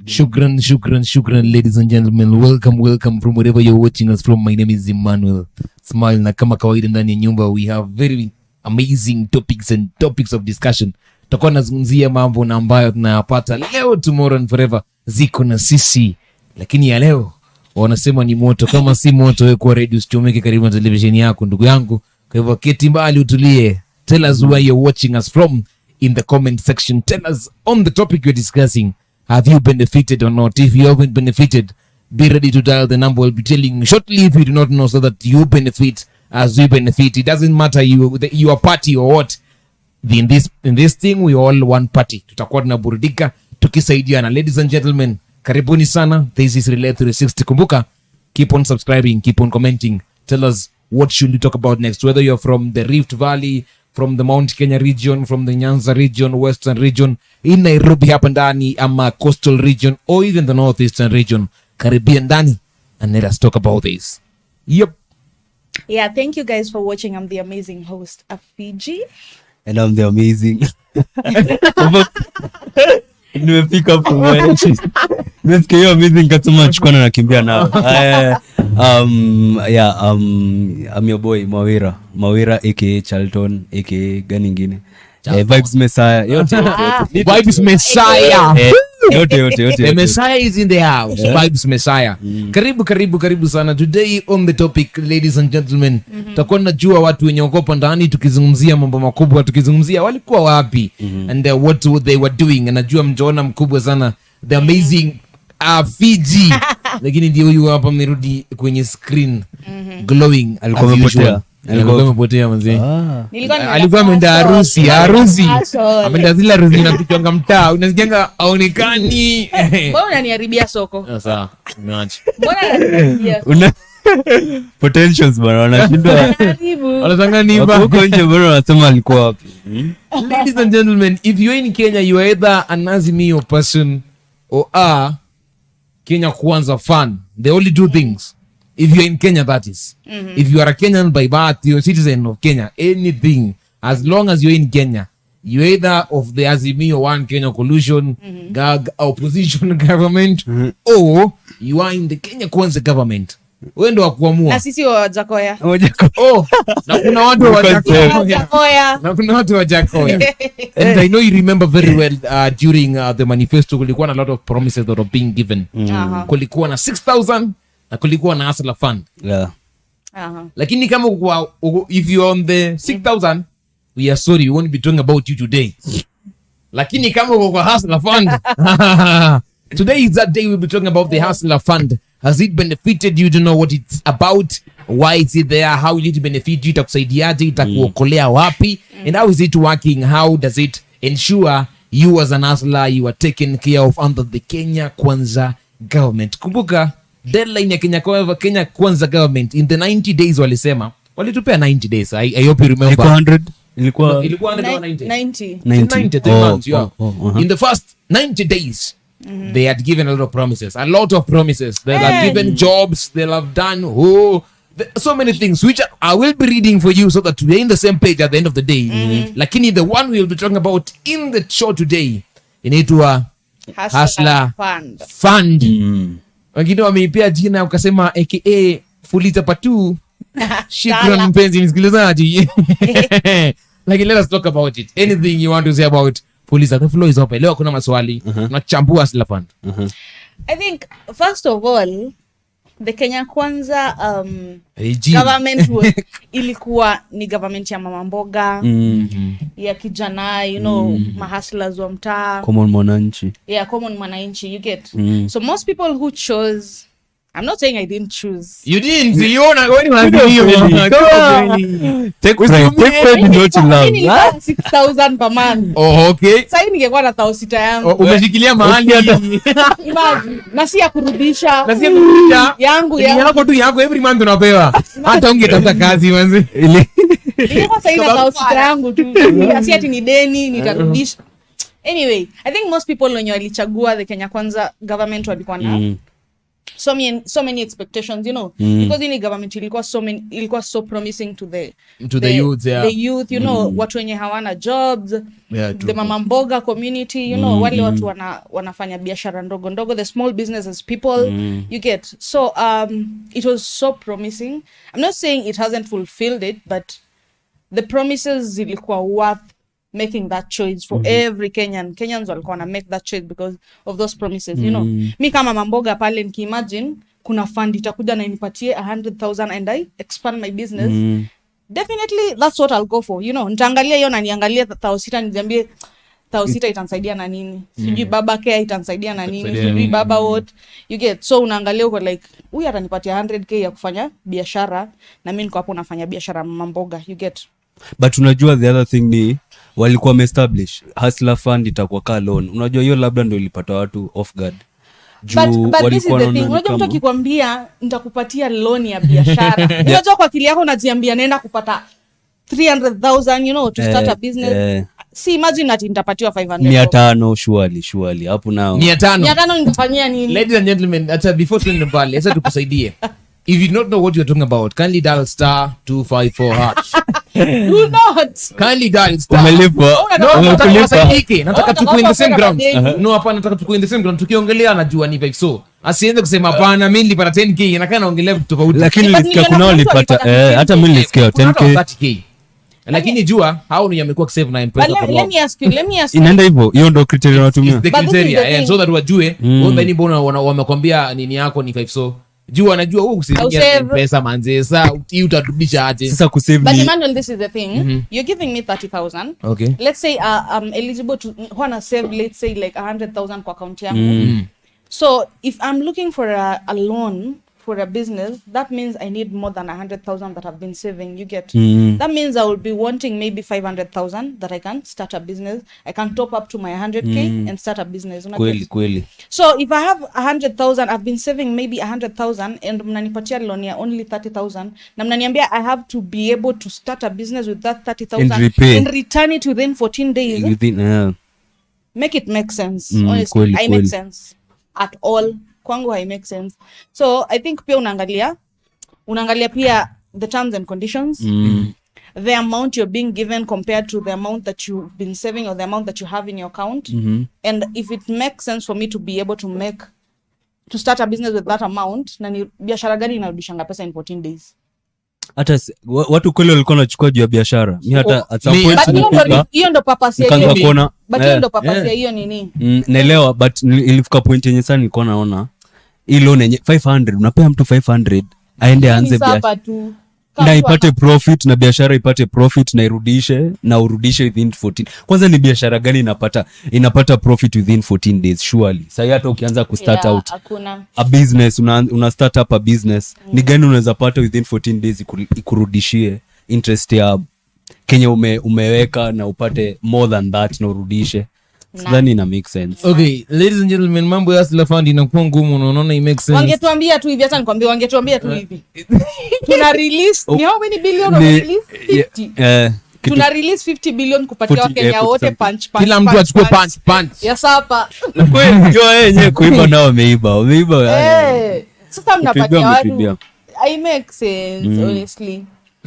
Shukran, ladies and gentlemen. Welcome from wherever you're watching us from. My name is Emmanuel Smile, na kama kawaida ndani ya nyumba we have very amazing topics of discussion. Tutakuwa nazungumzia mambo na ambayo tunayapata leo, tomorrow and forever ziko na sisi, lakini ya leo wanasema ni moto. Kama si moto, wewe kwa radio usichomeke karibu na televisheni yako, ndugu yangu. Kwa hivyo keti mbali, utulie. Tell us where you're watching us from in the comment section. Tell us on the topic you're discussing, have you benefited or not? If you haven't benefited, be ready to dial the number. We'll be telling you shortly if you do not know, so that you benefit as we benefit. It doesn't matter you are party or what. In this thing we all one party. Tutakuwa tunaburudika tukisaidiana. Ladies and gentlemen, karibuni sana. This is Relay 360. Kumbuka, keep on subscribing, keep on commenting. Tell us what should we talk about next, whether you're from the Rift Valley, from the Mount Kenya region, from the Nyanza region, Western region, in Nairobi hapa ndani, ama coastal region, or even the northeastern region, Caribbean ndani, and let us talk about this. Yep. Yeah, thank you guys for watching. I'm the amazing host, Afiji. And I'm the amazing. Nimefika from where nimesikia hiyo amazing katuma chukua na nakimbia nao. I'm your boy Mawira aka Charlton aka gani nyingine. Vibes Messiah. Yote. Vibes Messiah. Yote. The Messiah is in the house. Yeah. Vibes Messiah. Karibu sana. Today on the topic, ladies and gentlemen, tutakuwa najua watu wenye wako ndani, tukizungumzia mambo makubwa, tukizungumzia walikuwa wapi and what they were doing. Anajua mjona mkubwa sana, the amazing Fiji. Lakini ndio huyu hapa mmerudi kwenye screen glowing. Alikuwa amepotea mzee. Alikuwa ameenda harusi. Ameenda zile harusi zinapitwanga mtaa. Unasikianga aonekani. Mbona unaniharibia soko? Sasa nimeacha. Mbona unaniharibia? Una potentials bwana, wanashindwa. Wanatanga niba. Huko nje bwana wanasema alikuwa wapi? Ladies and gentlemen, if you're in Kenya, you are either an Azimio person or a Kenya Kwanza fan. They only do things. If you're in Kenya, that is. If you are a Kenyan by birth, you're a citizen of Kenya, anything, as long as you're in Kenya, you're either of the Azimio One Kenya Coalition, opposition government, or you are in the Kenya Kwanza government. Wewe ndo wakuamua. Na sisi wa Jakoya. Na kuna watu wa Jakoya. And I know you remember very well during the manifesto kulikuwa na a lot of promises that were being given. Kulikuwa na 6,000 na kulikuwa na Hustler Fund. Yeah. Lakini kama if you are on the 6,000, we are sorry, we won't be talking about you today. Lakini kama uko kwa Hustler Fund, today is that day we'll be talking about the Hustler Fund. Has it benefited you? To know what it's about, why is it there, how will it benefit you, itakusaidiaje, itakuokolea wapi, and how is it working, how does it ensure you as an hustler you are taken care of under the Kenya Kwanza government. Kumbuka deadline ya Kenya Kwanza government in the 90 days walisema, walitupea 90 days. I hope you remember. 100 ilikuwa 100 or 90? 90 months, yeah. In the first 90 days they had given a lot of promises. They have given jobs, they have done so many things which I will be reading for you so that we're in the same page at the end of the day. Lakini the one we'll be talking about in the show today inaitwa Hustler Fund. Wengine wameipea jina ukasema aka Fuliza Patu. Shukran mpenzi msikilizaji. Like, let us talk about it. Anything you want to say about Fuliza? The floor is open. Leo kuna maswali. Tunachambua Hustler Fund. I think first of all, the Kenya Kwanza government ilikuwa ni government ya mama mboga, ya kijana, you know, mahustlers wa mtaa, common mwananchi. Yeah, common mwananchi, you get. So most people who chose, I'm not saying I didn't choose. You didn't. See, you wanna go anywhere. Take pride in what you love. 6,000 per month. Oh, okay. Sasa ningekuwa na 1,000 yangu. Umeshikilia mahali hata. Imagine. Na si ya kurudisha. Yangu. Yako tu yako every month unapewa. Hata ungetafuta kazi manzi. Ningekuwa sasa ina 1,000 yangu tu. Si ati ni deni nitarudisha. Anyway, I think most people when walichagua the Kenya Kwanza government walikuwa na so many expectations, you know, because in the government ilikuwa so promising to the youth, yeah. The youth, you know, watu wenye hawana jobs, the mama mboga community, you know, wale watu wanafanya biashara ndogo ndogo, the small businesses people, you get. So it was so promising. I'm not saying it hasn't fulfilled it, but the promises zilikuwa worth making that choice for every Kenyan. Kenyans walikuwa na make that choice because of those promises, you know. Mi kama mamboga pale nikiimagine kuna fund itakuja na inipatie 100,000 and I expand my business. Definitely that's what I'll go for, you know. Nitaangalia hiyo na niangalie 1,600 niambie 1,600 itanisaidia na nini? Sijui baba care itanisaidia na nini? Sijui baba what? You get. So unaangalia uko like huyu atanipatia 100k ya kufanya biashara na mimi niko hapo nafanya biashara mamboga, you get. But unajua the other thing ni walikuwa establish hustler fund itakuwa ka loan. Unajua hiyo labda ndio ilipata watu off guard. But this is the thing. Unajua mtu akikwambia nitakupatia loan ya biashara. Unajua kwa akili yako unajiambia naenda kupata 300,000, you know, to start a business. See, imagine that nitapatiwa 500 surely hapo nao 500 nitafanyia nini? Ladies and gentlemen, acha before tuende mbali, acha tukusaidie. If you don't know what you're talking about, kindly dial *254#. Do not. Kindly dial star. Umelipwa. Nataka tukue in the same ground. No, hapana, nataka tukue in the same ground. Tukiongelea anajua ni vibe. So, asiende kusema hapana mimi nilipata 10k, inakaa naongelea vitu tofauti. Lakini nilisikia kuna walipata hata mimi nilisikia 10k. Lakini jua hao ni yamekuwa kusave na M-Pesa for long. Let me ask you. Inaenda hivyo, hiyo ndio criteria wanatumia. The criteria, so that wajue, wewe mbona wamekwambia nini yako ni 5 so. Jua anajua wewe usivia pesa manze, sasa utarudisha aje. Sasa kusave ni. But Emmanuel, this is the thing. You're giving me 30,000. Okay. Let's say I'm eligible to wanna save, let's say like 100,000 kwa account yangu. So if I'm looking for a loan for a business, that means I need more than 100,000 that I've been saving, you get. That means I will be wanting maybe 500,000 that I can start a business. I can top up to my 100k and start a business. Kweli. So if I have 100,000, I've been saving maybe 100,000 and mnanipatia loan ya only 30,000 na mnaniambia I have to be able to start a business with that 30,000 and return it within 14 days. Make it make sense. Honestly, I make sense at all. Kwangu hai make sense. So I think pia unaangalia pia the terms and conditions, the amount you're being given compared to the amount that you've been saving or the amount that you have in your account, and if it makes sense for me to be able to start a business with that amount, na ni biashara gani inarudishanga pesa in 14 days. Hata watu kweli walikuwa wanachukua juu ya biashara. Mimi hata at some point hiyo ndo purpose ya hiyo. But hiyo ndo purpose ya hiyo nini? Naelewa, but ilifika point yenye sana nilikuwa naona hii loan yenye 500 unapea mtu 500 aende aanze biashara na ipate profit, na biashara ipate profit na irudishe na urudishe within 14. Kwanza ni biashara gani inapata profit within 14 days surely? Sasa hata ukianza ku start out a business, una start up a business, ni gani unaweza pata within 14 days ikurudishie interest ya Kenya umeweka na upate more than that na urudishe? Sidhani ina make sense. Okay, ladies and gentlemen, mambo ya hustler fund inakuwa ngumu, unaona it makes sense. Wangetuambia tu hivi, hata nikwambia wangetuambia tu hivi. Tuna release ni how many billion of release? 50. Tuna release 50 billion kupatia Wakenya wote punch. Kila mtu achukue punch. Yes hapa. Kweli jo yenyewe kuiba nao wameiba. Sasa mnapatia watu. I make sense honestly.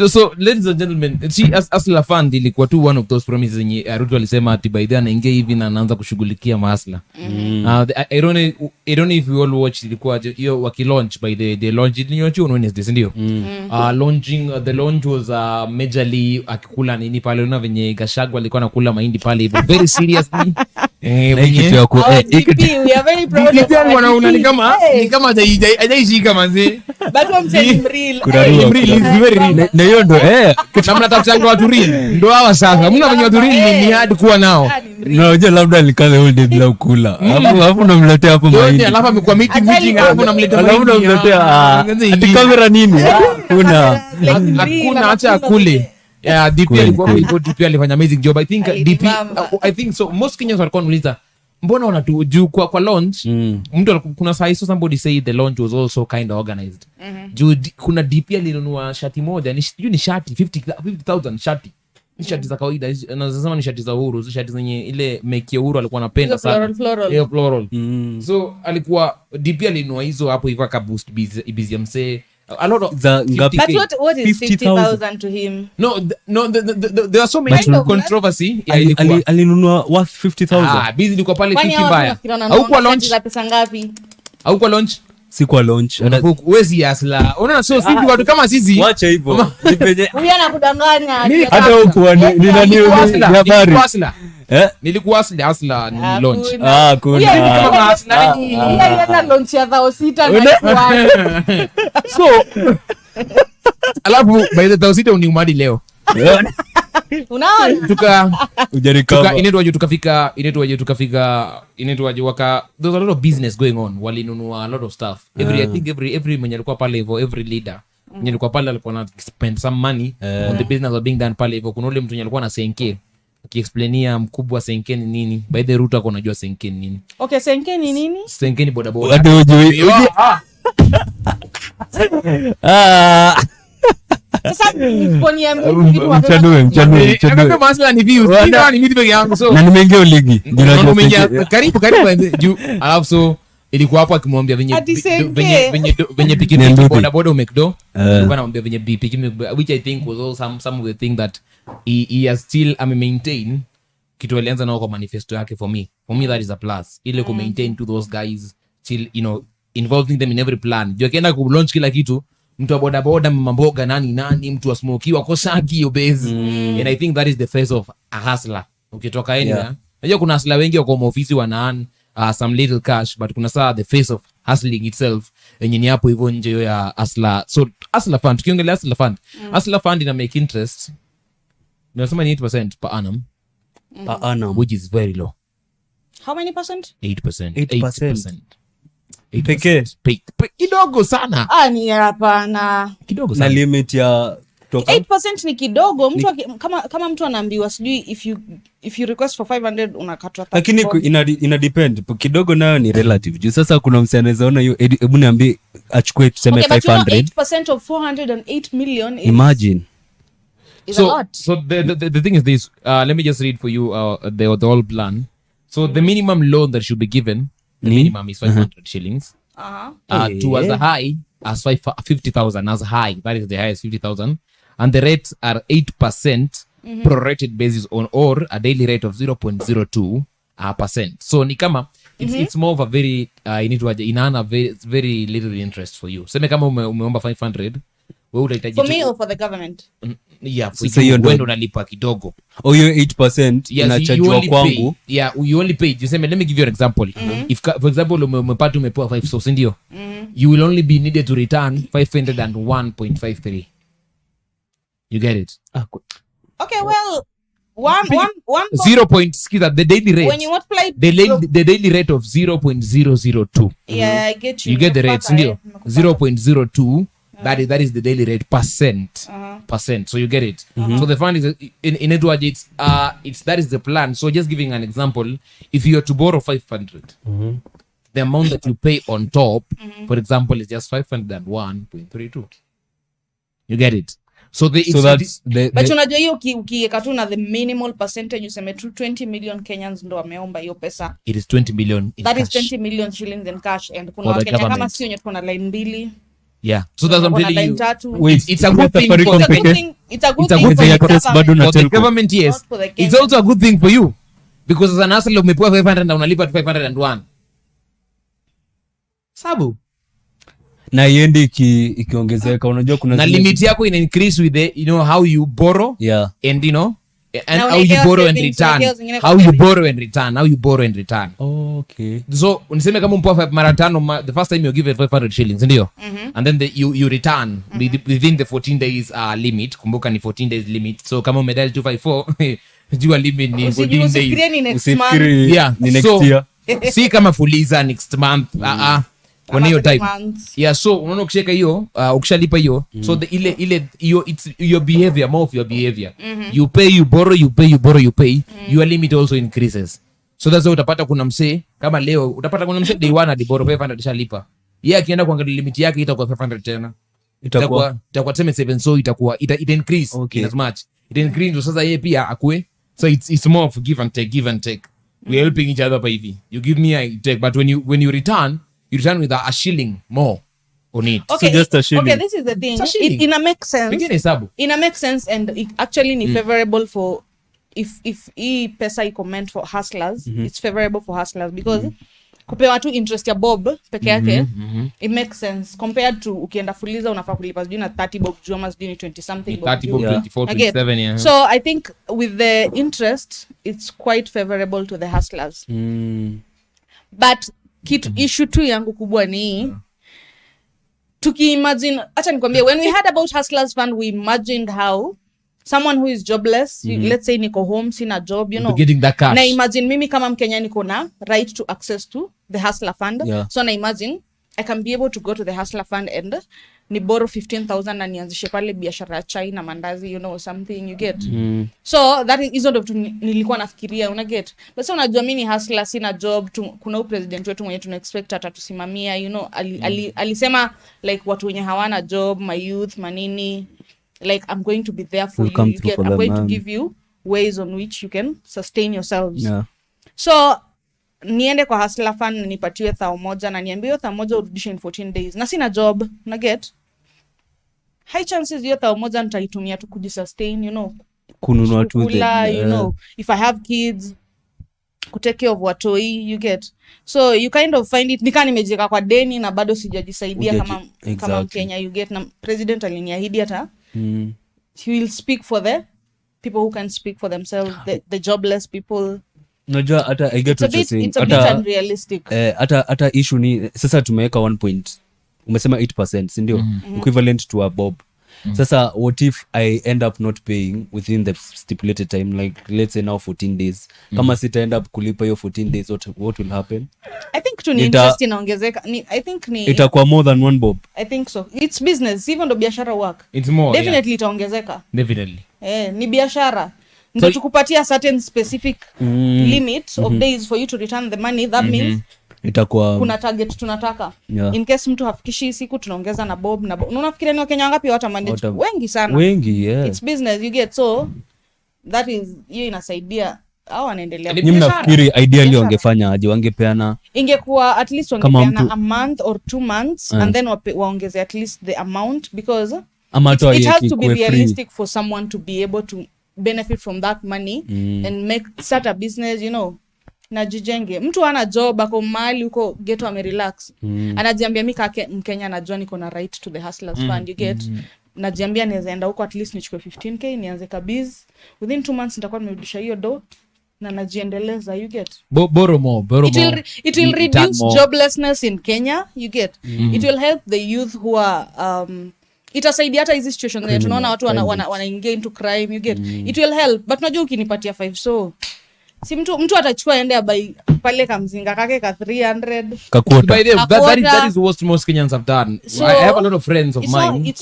So ladies and gentlemen, see hustler fund ilikuwa tu one of those promises yenye Ruto alisema ati by then anaingia hivi na anaanza kushughulikia mahasla. I don't know if you all watched, ilikuwa hiyo wakilaunch by the launch on Wednesday, ndio. Launching the launch was majorly akikula nini pale, una venye Gachagua alikuwa anakula mahindi pale hivyo very seriously. We are very proud of you. Wanaona ni kama hajaishika manzi. But I'm saying real. Very real. Na hiyo ndo na mnatafutanga watu real. Ndo hawa sasa. Mna wenye watu real ni hard kuwa nao. Unajua labda alikaza whole day bila kula. Hapo unamletea hapo mahindi. Alafu amekuwa meeting hapo unamletea mahindi. Alafu unamletea ati kamera nini? Hakuna acha kule. Yeah, DP alifanya amazing job. I think so most Kenyans walikuwa wanauliza mbona wanatujuu kwa launch mtu kuna saa hizo somebody say the launch was also kind of organized. Juu kuna DP alinunua shati moja ni shati 50,000 shati shati za kawaida, nasema ni shati za Uhuru, shati zenye ile make Uhuru alikuwa anapenda sana floral. So alikuwa DP alinunua hizo hapo hivyo ka boost busy mse a lot of but what is 50,000 to him? No, there are so many controversy. Alinunua worth 50,000. Busy ilikuwa pale kitu mbaya. Haukuwa launch za pesa ngapi? Haukuwa launch? Sikuwa launch. Wezi asla. Unaona, so sisi watu kama sisi. Wacha hivyo. Huyu anakudanganya. Hata huko ni nani habari? Nilikuwa asla ni launch. Kuna. Kama asla ni yana launch ya 600 na so alafu by the 600 unimadi leo. Unaona? Tukafika there's a lot of business going on. Walinunua a lot of stuff. I think every mwenye alikuwa pale hivyo, every leader mwenye alikuwa pale alikuwa na spend some money on the business of being done pale hivyo. Kuna ule mtu mwenye alikuwa na senke akiexplainia mkubwa senke ni nini. By the route ako najua senke ni nini. Okay, senke ni nini? Senke ni boda boda. Sasa na nimeingia ligi karibu alafu so ilikuwa hapo akimwambia venye pikipiki bodaboda umekdo, alikuwa anamwambia venye pikipiki, which I think was all some of the thing that he has still maintain kitu alianza nao kwa manifesto yake. For me that is a plus, ile ku maintain to those guys still, you know, involving them in every plan. Juu akienda ku launch kila kitu, mtu wa bodaboda, mamboga, nani, mtu wa smoky wako shaki yo base. And I think that is the face of a hustler. Ukitoka anywhere, unajua kuna hustler wengi wako kwa ofisi wana some little cash, but kuna saa the face of hustling itself yenye ni hapo hivyo nje ya hustler. So hustler fund, tukiongelea hustler fund ina make interest, nasema ni 8% per annum, which is very low. How many percent? 8%. Pekee kidogo sana. Ni hapana, kidogo sana. Na limit ya 8% ni kidogo. Mtu kama mtu anaambiwa sijui if you request for 500 unakatwa. Lakini ina depend kidogo, nayo ni relative. Juu sasa kuna msee anaweza ona hiyo, hebu niambie achukue tuseme 500. 8% of 408 million is, imagine is a lot. So the thing is this, let me just read for you the whole plan. So the minimum loan that should be given, the minimum is 500 shillings. To as high as 50,000 as high. That is the highest, 50,000. And the rates are 8% prorated basis on, or a daily rate of 0.02%. So ni kama it's more of a very inaana very little interest for you. Sema kama umeomba 500, wewe utahitaji for me or for the government? Yeah, for you when unalipa kidogo. Oh, hiyo 8% inachajwa kwangu. Yeah, you only pay. You say, let me give you an example. If for example umepata umepewa 5 so ndio, you will only be needed to return 501.53. You get it? Okay, well, one 0. The daily rate. When you multiply the daily rate of 0.002. Yeah, I get you. You get the rate, ndio. 0.02. That is the daily rate percent. So you get it. So the fund is in Edward. It's that is the plan. So just giving an example, if you are to borrow 500, the amount that you pay on top, for example, is just 501.32. You get it. So that's but unajua hiyo ukiweka tu na the minimal percentage, useme tu 20 million Kenyans ndo wameomba hiyo pesa. It is 20 million in that cash. Is 20 million shillings in cash, and kuna Wakenya kama sio wenye tuko na line mbili. Yeah, so that's what I'm telling you. Wait, it's a good thing for the government, yes. It's also a good thing for you, because as an hustler umepewa 500 na unalipa 501. Sabu. Na iende ikiongezeka, unajua kuna na limit yako ina increase with the, you know, how you borrow, and you know, and how you borrow and return. Okay. So uniseme kama mpoa mara 5, the first time you give it 500 shillings ndio, and then you return within the 14 days limit. Kumbuka ni 14 days limit. So kama umedial 254 jua limit ni 14 days. Yeah, ni next year. Si kama fuliza next month. Kwa hiyo type. Yeah, so unaona ukisheka hiyo, ukishalipa hiyo, so the ile hiyo, it's your behavior, more of your behavior. You pay, you borrow, your limit also increases. So that's why utapata kuna msee kama leo utapata kuna msee day 1 hadi borrow 500 shalipa. Yeye akienda kuangalia limit yake itakuwa 500 tena. Itakuwa tuseme 7, so itakuwa ita increase in as much. it encourages sasa yeye pia akue, so it's more of give and take. We're helping each other hivi, you give me, I take, but when you return with a shilling more on it. Okay, so just a shilling. Okay, this is the thing, it make sense and it actually ni favorable for if hii pesa iko meant for hustlers, it's favorable for hustlers because kupewa tu interest ya bob peke yake, it makes sense compared to ukienda fuliza unafaa kulipa sijui na 30 bob juu ama sijui ni 20 something bob 30 bob 24 27 yeah. So I think with the interest it's quite favorable to the hustlers. But kitu issue tu yangu kubwa ni tukiimagine, acha nikwambie, when we heard about hustlers fund we imagined how someone who is jobless, let's say niko home sina job, you know, getting that cash. Na imagine mimi kama Mkenya niko na right to access to the hustler fund, so na imagine I can be able to go to the hustler fund and ni borrow 15,000 na nianzishe pale biashara ya chai na mandazi, you know, something you get. So that is hizo ndo nilikuwa nafikiria, una get. But so unajua mimi ni hustler sina job kuna u president wetu mwenye tuna expect atatusimamia, you know, alisema like watu wenye hawana job, my youth, manini, like I'm going to be there for you, you get, I'm going to give you ways on which you can sustain yourselves. So niende kwa hustler fund nipatiwe 1,000 na niambiwe 1,000 urudishe in 14 days na sina job, na get high chances hiyo 1,000 nitaitumia tu kujisustain, you know, kununua tu you know, if I have kids kutake care of watoi, you get. So you kind of find it nika nimejeka kwa deni na bado sijajisaidia kama Mkenya, you get. Na president aliniahidi hata he will speak for the people who can speak for themselves, the jobless people. Unajua hata I get what you're saying, it's a bit unrealistic. Hata issue ni sasa tumeweka 1 point, umesema 8%, si ndio? Equivalent to a bob. Sasa what if I end up not paying within the stipulated time, like let's say now 14 days, kama sita end up kulipa hiyo 14 days, what will happen? I think tu ni interest inaongezeka, I think ni itakuwa more than 1 bob. I think so, it's business, even though biashara work, it's more definitely itaongezeka, definitely. Ni biashara ndio tukupatia certain specific limit of days for you to return the money, that means itakuwa kuna target tunataka, in case mtu hafikishi siku tunaongeza na bob na unafikiria ni Wakenya ngapi wata manage? Wengi sana, wengi, it's business, you get. So that is hiyo inasaidia au anaendelea. Mimi nafikiri ideally wangefanya aje, wangepeana, ingekuwa at least wangepeana a month or 2 months and then waongeze at least the amount, because it has to be realistic for someone to be able to benefit from that money and start a business, you know, na jijenge. Mtu ana job ako mahali huko ghetto amerelax, anajiambia mimi kaka Mkenya najua niko na right to the hustlers fund, you get. Najiambia naweza enda huko at least nichukue 15k nianze kabiz, within 2 months nitakuwa nimerudisha hiyo do na najiendeleza, you get. Borrow more. It will reduce joblessness in Kenya, you get. It will help the youth who are itasaidia hata hizi situation zenye tunaona watu wanaingia into crime, you get. It will help, but unajua ukinipatia 5 so si mtu atachukua ende abai pale kamzinga kake ka 300 kakota. That is what most Kenyans have done. So, I have a lot of friends of mine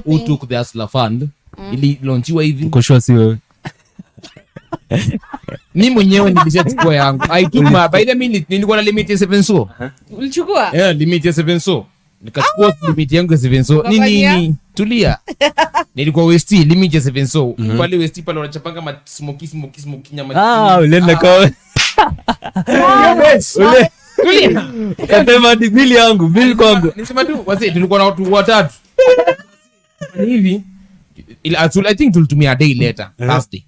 who took the hustler fund ili launchiwa hivi koshwa si wewe. Mimi mwenyewe nilishachukua yangu. I took my by the minute nilikuwa na limit ya 7 so. Ulichukua? Limit ya 7 so. Nikachukua limit yangu ya 7 so. Nini? Tulia. Nilikuwa West limit ya 7 so. Pale West pale wanachapanga ma smoky nyama. Ulienda kwa. Yes. Tulia. Kasema ni bili yangu, bili kwangu. Nisema tu wazee tulikuwa na watu watatu. Hivi I think tulitumia a day later, Thursday.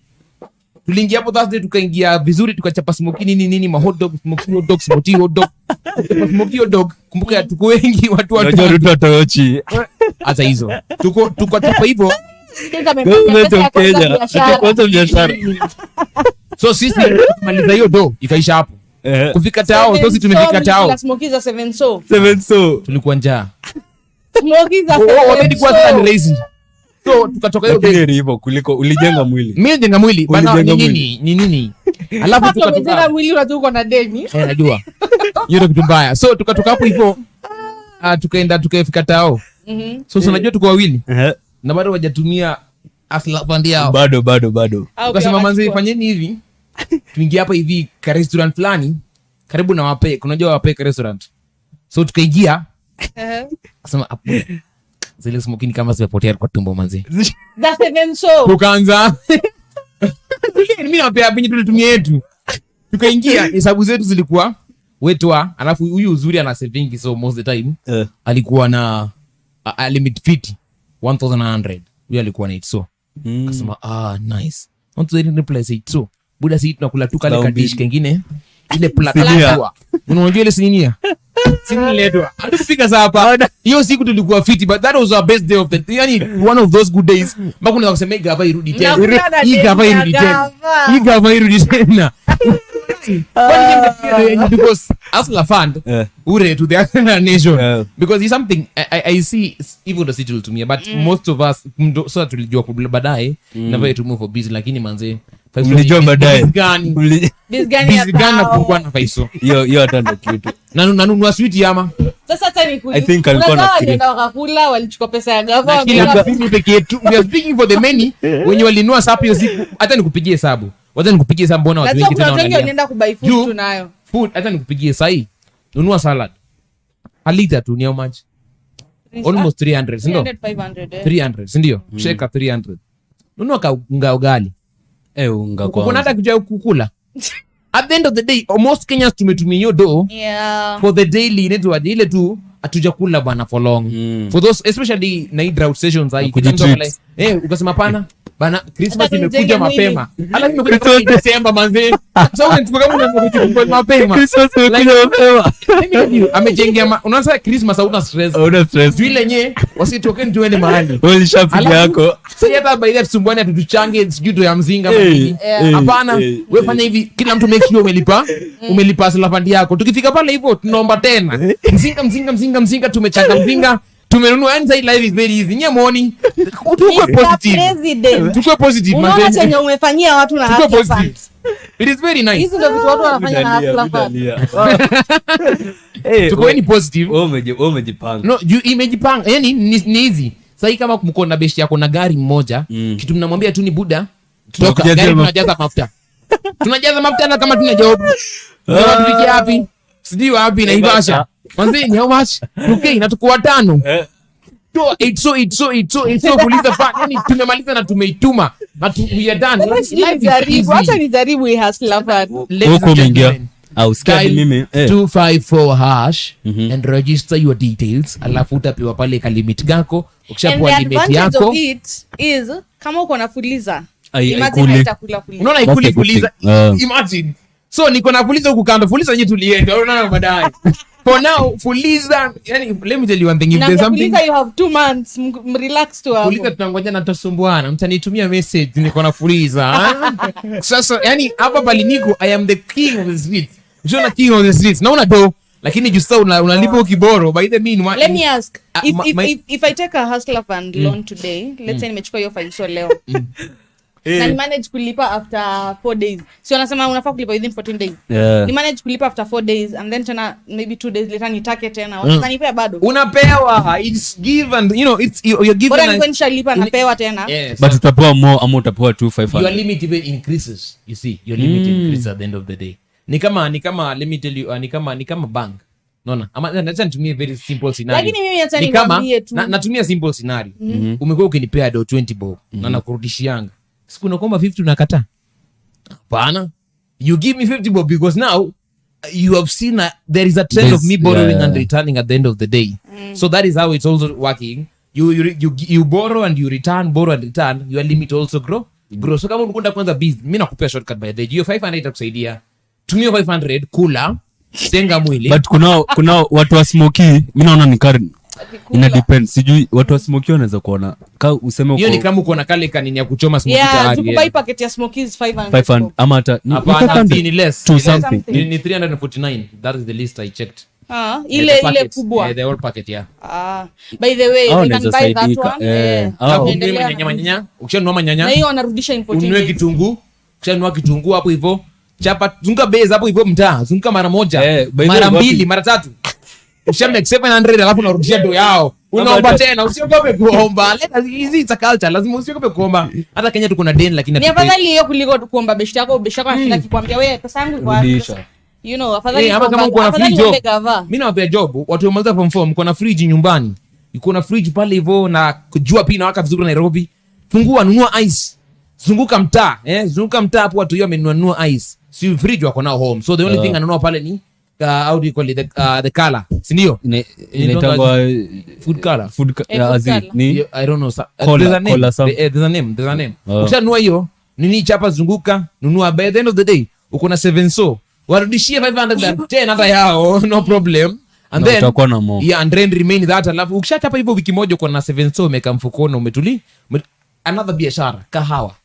Tuliingia hapo Thursday tukaingia vizuri tukachapa smoky nini ma hot dog, smoky hot dog, smoky hot dog. Kumbuka tuko wengi watu tochi. Hata hizo. Tuko chapa hivyo. Kwanza biashara. So sisi maliza hiyo do ikaisha hapo. Kufika tao, sisi tumefika tao. Smoky za 7 so. 7 so. Tulikuwa njaa. Smoky za 7 so. Lazy. So tukatoka hiyo gari hivyo kuliko ulijenga mwili. Mimi nijenga mwili bana nini? Alafu tukatoka mwili unatuko na deni. Najua. Hiyo kitu mbaya. So tukatoka hapo hivyo tukaenda tukafika tao. So unajua tuko wawili. Na bado hawajatumia hustler fund yao. Bado. Tukasema manzi fanyeni hivi. Tuingie hapa hivi ka restaurant fulani karibu na Wape. Unajua Wape ka restaurant. So tukaingia. Kasema hapo zile smoking kama zimepotea kwa tumbo manzi. That's even so. Tukaanza Mimi nawapea penye tulitumia yetu. Tukaingia hesabu zetu zilikuwa wetwa, alafu huyu uzuri ana saving so most the time. Alikuwa na a limit fit 1100. Huyu alikuwa na it so. Akasema nice. Want to replace it so. Buda si tunakula tu kale kadish kengine. Ile plata. Unajua ile sinia? Siniletwa. Hatukupiga saa hapa. Hiyo siku tulikuwa fiti, but that was our best day of the, yani one of those good days. Mbona unaweza kusema gava irudi tena. Hii gava irudi tena. Hii gava irudi tena. Because Hustler Fund ure to the other nation because it's something I see even the city to me, but most of us so tulijua baadaye na vile to move for busy, lakini manze mlijua baadaye this gani na kulikuwa na paiso hiyo hata ndio kitu na nunua sweet yama. Sasa hata ni I think alikuwa na nenda wakakula, walichukua pesa ya gava mimi peke yetu. We are speaking for the many wenye walinunua sapi hiyo siku. Hata nikupigie hesabu, wacha nikupigie hesabu, mbona watu wengi tena wanaenda kubuy food tunayo food. Hata nikupigie sahi, nunua salad a liter tu ni how much? Almost 300, ndio 300 si ndio? Sheka 300, nunua kaunga ugali unga kwa kuna hata kuja kukula. At the end of the day almost Kenyans tumetumia hiyo do for the daily inaitwa ile tu hatujakula bana for long for those especially na drought sessions ukasema pana bana Christmas imekuja mapema. Hata nimekuja December manze. So unachukua kama unamkuja mapema. Christmas imekuja mapema. Mimi amejengea unaanza Christmas hauna stress. Juu ile nye wasitokeni tuende mahali. Wewe shapiga yako. Sasa hata by that sumbwana tutuchange sijui ya mzinga mimi. Hapana, wewe fanya hivi kila mtu make sure umelipa salafandi yako. Tukifika pale hivyo tunaomba tena. Mzinga tumechanga mzinga. Tumenunua, and say life is very easy. Nye morning. Tukue positive. Unaona chenye umefanyia watu na haki fund. It is very nice. Hizo ndio vitu watu wanafanya na haki fund. Tukue ni positive. Wewe umejipanga. No, you imejipanga. Yaani ni easy. Sasa kama mko na beshi yako na gari mmoja, kitu mnamwambia tu ni buda, toka gari tunajaza mafuta. Tunajaza mafuta na kama tuna job. Tunapige wapi? Sijui wapi na Ivasha. Manze ni how much? Okay, na tuko watano. It's so kuliza fa. Yani tumemaliza na tumeituma. Na we are done. Wacha nijaribu hii Hustler Fund. Huko umeingia. Au sky mimi 254# and register your details. Alafu utapewa pale ka limit gako. Ukishapewa limit yako. And the advantage of it is kama uko na fuliza. Imagine haitakula fuliza. Unaona ikuli fuliza. Imagine. So niko na fuliza huko kando. Fuliza yenyewe tulienda. Unaona baadaye. For now, Fuliza, yani, let me tell you one thing. If there's something, Fuliza, you have 2 months. Relax to hapo. Fuliza tunangoja na tusumbuana. Mtanitumia message niko na Fuliza. Sasa yani hapa pali niko I am the king of the streets. Jona king of the streets. Naona do lakini justa unalipa ukiboro by the mean. Let me ask. If I take a Hustler Fund loan today, let's say nimechukua hiyo file leo. Na ni manage kulipa after 4 days. So unasema unafaa kulipa within 14 days. Ni manage kulipa after 4 days and then tena maybe 2 days later nitake tena. Utanipea bado. Unapewa. It's given, you know, it's you're given. Bora ni kwenda lipa napewa tena. Yes. But utapewa more ama utapewa 2500. Your limit even increases. You see, your limit increases at the end of the day. Ni kama let me tell you, ni kama bank. Naona. Ama nataka nitumie very simple scenario. Lakini mimi acha nikwambie tu. Natumia simple scenario. Umekuwa ukinipea do 20 bob na nakurudishianga. Siku nakuomba 50 unakataa. Hapana. You give me 50 bob because now you have seen there is a trend of me borrowing and returning at the end of the day. So that is how it's also working. You borrow and you return, borrow and return. Your limit also grow. So kama unakwenda kwanza busy, mimi nakupea shortcut by the way. Hiyo 500 itakusaidia. Tumia 500 kula, tenga mwili. But kuna watu wa smoky, mimi naona ni kari. Ina depend. Sijui watu wa smoky wanaweza kuona. Useme uko. Hiyo ni kama uko na kale kanini ya kuchoma smoky tayari. Yeah, tukubai packet ya smokies 500 ama hata ni less. To something. Ni 349. That is the list I checked. Ile kubwa. The whole packet, yeah. By the way, you can buy that one. Nyanya. Ukishanunua manyanya. Na hiyo wanarudisha in 14 days. Ununue kitunguu. Ukishanunua kitunguu hapo hivyo. Chapa zunguka base hapo hivyo mtaa. Zunguka mara moja, mara mbili, mara tatu. Ushamake 700 alafu unarudishia do yao. Unaomba tena, usiogope kuomba. Hizi it's a culture, lazima usiogope kuomba. Hata Kenya tuko na deni lakini ni afadhali hiyo kuliko kuomba beshi yako anafika kikwambia wewe pesa yangu iko wapi? You know, afadhali kama uko na free job. Mimi nawapea job, watu wamaliza form 4 mko na fridge nyumbani. Iko na fridge pale hivyo na kujua pia inawaka vizuri Nairobi. Fungua, nunua ice. zunguka mtaa zunguka mtaa hapo, watu hiyo amenunua ice, si fridge wako nao home, so the only thing ananunua pale ni how do you call it, the color, si ndio? Inaitwa food color, ni I don't know, there's a name. Ukishanunua hiyo nini chapa, zunguka nunua, by the end of the day uko na 7 so warudishie 510 hata yao, no problem. And then utakuwa na more, yeah, and then remain that. Alafu ukishachapa hivyo wiki moja uko na 7 so umeka mfukoni, umetuli. Another biashara, kahawa.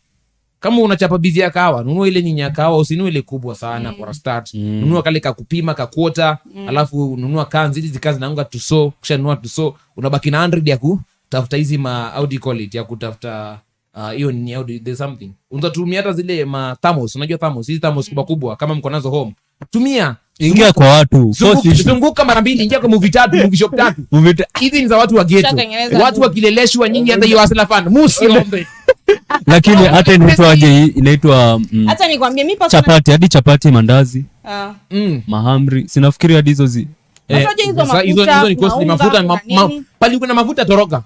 Kama unachapa bizi ya kahawa, nunua ile nyinyi ya kahawa, usinunue ile kubwa sana for a start. Nunua kale kakupima ka quarter, alafu nunua kanzi hizi kazi naunga tuso, kisha nunua tuso, unabaki na 100 ya kutafuta hizi how do you call it, ya kutafuta hiyo ni there's something. Unatumia hata zile thermos, unajua thermos, hizi thermos kubwa kubwa kama mko nazo home. Tumia, ingia kwa watu, zunguka mara 2, ingia kwa movie 3, movie shop 3. Hizi ni za watu wa ghetto. Watu wakileleshwa nyinyi hata hiyo Hustler Fund musiombe. Lakini hata inaitwa hata nikwambie mimi chapati, hadi chapati, mandazi, mahamri, sinafikiri hadi hizo hizo ni costly. Mafuta pali kuna mafuta toroka,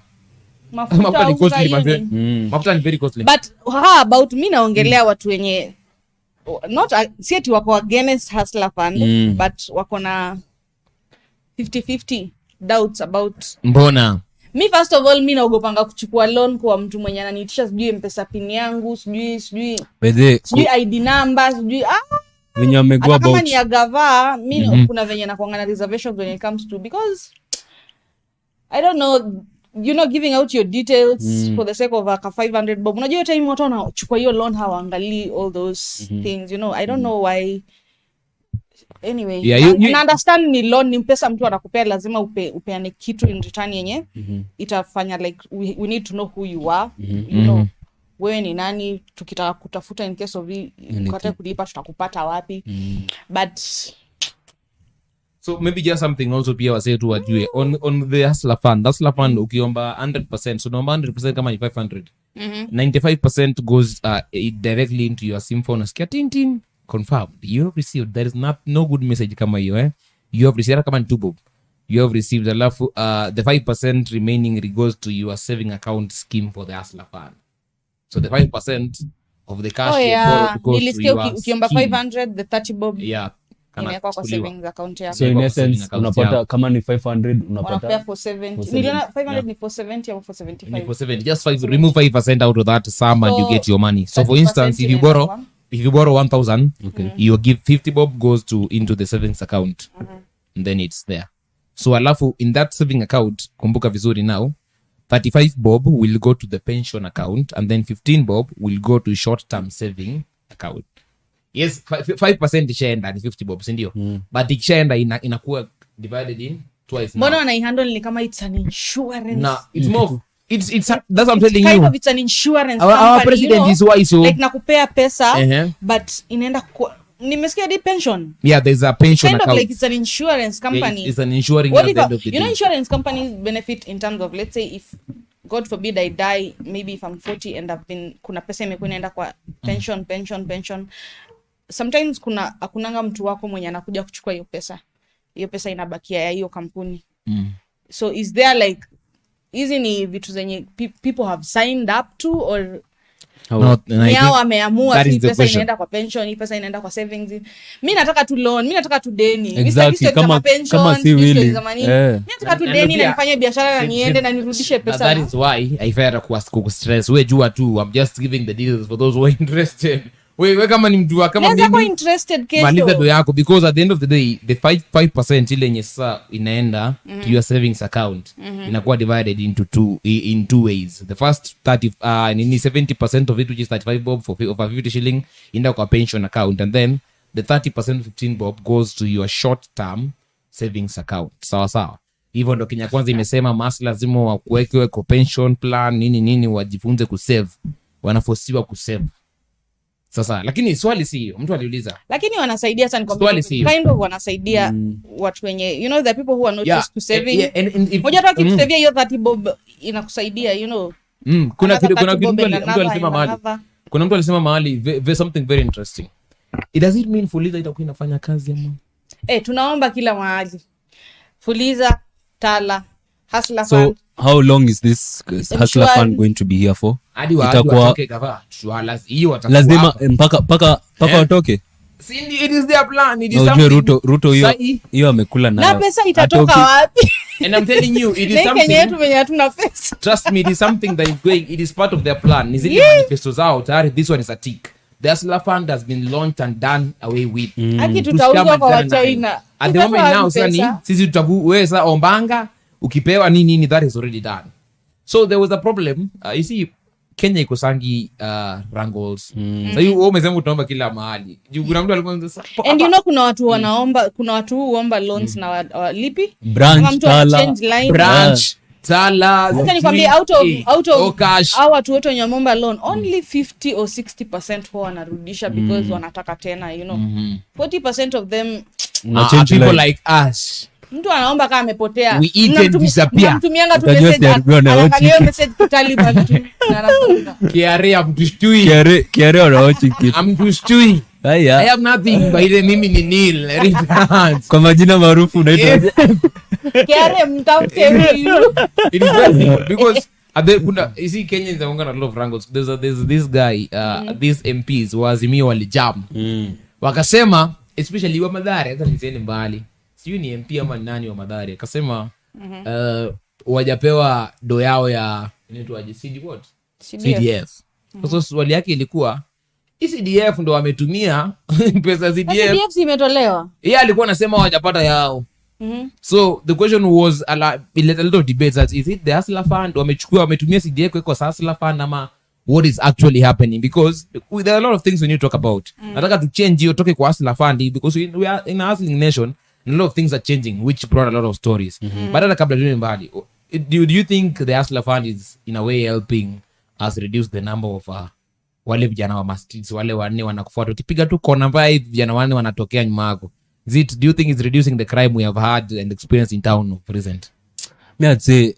mafuta ni costly manze. Mafuta ni very costly. But how about mimi naongelea watu wenye not si ati wako against Hustler Fund, but wako na 50-50 doubts about mbona. Mi first of all, mi naogopanga kuchukua loan kwa mtu mwenye ananiitisha sijui M-Pesa pin yangu, sijui ID number, sijui venye amegua about. Kama ni ya gava, mi kuna venye nakuanga na reservations when it comes to, because I don't know, you know, giving out your details for the sake of 500 bob. Unajua time watu wanachukua hiyo loan hawaangalii all those things, you know. I don't know why. Anyway, you understand ni loan, ni pesa mtu anakupea, lazima upeane kitu in return yenye itafanya like we need to know who you are, you know, wewe ni nani, tukitaka kutafuta in case of ukataka kulipa tutakupata wapi. But so maybe just something also pia wase tu wajue on the Hustler Fund ukiomba 100%, so naomba 100% kama ni 500, 95% goes directly into your SIM phone. Asikia tin confirmed, you have received. There is no good message kama hiyo you have received kama ni 2 bob, you have received. Alafu the 5% remaining goes to your saving account scheme for the Hustler Fund. So the 5% of the cash goes to your ukiomba 500, the 30 bob inawekwa kwa savings account yako. So in essence unapata kama ni 500 unapata 470. Niliona 500 ni 470 au 475. Ni 470. Just remove 5% out of that sum and you get your money. So for instance, if you borrow 1,000, you give 50 bob goes into the savings account. And then it's there. So alafu in that saving account, kumbuka vizuri now, 35 bob will go to the pension account, and then 15 bob will go to short-term saving account. Yes, 5% ishaenda ni 50 bob, sindio? But ikishaenda inakuwa divided in twice. Mbona wanaihandle ni kama it's an insurance? No, it's more. It's that's what I'm telling kind you. Of it's an insurance our company. Our president, you know, is why so like nakupea pesa but inaenda nimesikia di pension. Yeah, there's a pension kind account. Of like it's an insurance company. Yeah, it's an insuring at the end of the day. You know, insurance companies benefit in terms of, let's say if God forbid I die, maybe if I'm 40 and I've been kuna pesa imekuwa inaenda kwa pension. Sometimes hakunanga mtu wako mwenye anakuja kuchukua hiyo pesa inabakia ya hiyo kampuni. So is there like hizi ni vitu zenye people have signed up to, or yao wameamua hii pesa inaenda kwa pension, hii pesa inaenda kwa savings? Mimi nataka tu loan, mimi nataka tu deni. Exactly. Kama si wili. Mimi nataka tu deni na nifanye biashara na niende na nirudishe pesa. That is why I fear ku stress. We jua tu, I'm just giving the details for those who are interested. We kama ni mtu kama mimi interested kesho, maliza do yako, because at the end of the day the 5% ile yenye sasa inaenda to your savings account inakuwa divided into two ways. The first 70% of it, which is 35 bob for 50 shilling, inaenda kwa pension account, and then the 30% 15 bob goes to your short term savings account. Sawa hivyo ndo Kenya Kwanza imesema mas lazima wakuwekwe kwa pension plan nini wajifunze kusave, wanafosiwa kusave. Sasa lakini swali si hiyo, mtu aliuliza. Lakini wanasaidia sana kwa kind of wanasaidia watu wenye, you know, the people who are not used to saving. Moja tu akisavia hiyo 30 bob inakusaidia, you know. Kuna mtu alisema mahali something very interesting. Does it mean Fuliza itakuwa inafanya kazi ama? Tunaomba kila mahali. Fuliza, Tala, Hustler So fund. how long is this Hustler sure. Fund going to be here for? Hadi Itakuwa- watoke gava. Hiyo watakuwa Lazima hapa. mpaka watoke. See, it is their plan. It is Na ujue something. Ruto Sahi. hiyo amekula Na nayo. pesa itatoka Atoki. wapi? And I'm telling you, it is Na Kenya something. yetu venye hatuna pesa. Trust me, it is something that is going. It is part of their plan. Ni zile Yeah. manifestos out. Tayari, this one is a tick. The Hustler Fund has been launched and done away with. Haki To tutauzwa scam kwa and turn Wachina. At the Tutatoa moment now, wapi sani pesa? sisi wewe sasa ombanga ukipewa nini that is already done. So there was a problem. You see, Kenya ikosangi wrangles. So wewe umesema utaomba kila mahali. Juu kuna mtu alikuwa anasema And you know kuna watu wanaomba, kuna watu huomba loans na walipi. Branch, Kama mtu Tala. ana change line. branch, Tala. Acha nikwambie out of cash. hao watu wote wenye wameomba loan only 50 or 60% huwa wanarudisha because wanataka tena, you know. 40% of them Una change people line. like us. mtu anaomba kama amepotea. We eat and disappear. Mnamtumianga tu Utajua message, sijarudiwa na anaangalia watch. message Taliban tu. Na anafunga. Kiare amtushtui. Kiare wanaochi kitu. Amtushtui. I Haya. have nothing by the mimi ni nil. Returns. Kwa majina maarufu unaitwa Kiare mtafute huyu. It is very simple because you see Kenyans are a lot of wrangles. There's this guy, these MPs Azimio walijam. Wakasema especially wa Mathare, hata niseme mbali. Sijui ni MP ama nani wa Mathare. Akasema wajapewa do yao ya inaitwaje CDF. Sasa swali yake ilikuwa CDF ndo wametumia pesa CDF. CDF imetolewa. Yeye alikuwa anasema hawajapata yao. So the question was a lot of debates that is it the Hustler Fund wametumia CDF kwa Hustler Fund ama what is actually happening, because there are a lot of things we need to talk about. Nataka to change hiyo toke kwa Hustler Fund because we are in a hustling nation and a lot of things are changing which brought a lot of stories. But hata kabla tuende mbali, do you think the Hustler Fund is in a way helping us reduce the number of wale vijana wa streets wale wanne wanakufuata ukipiga tu kona mbaya vijana wanne wanatokea nyuma yako? Do you think it's reducing the crime we have had and experienced in town of recent? Me I'd say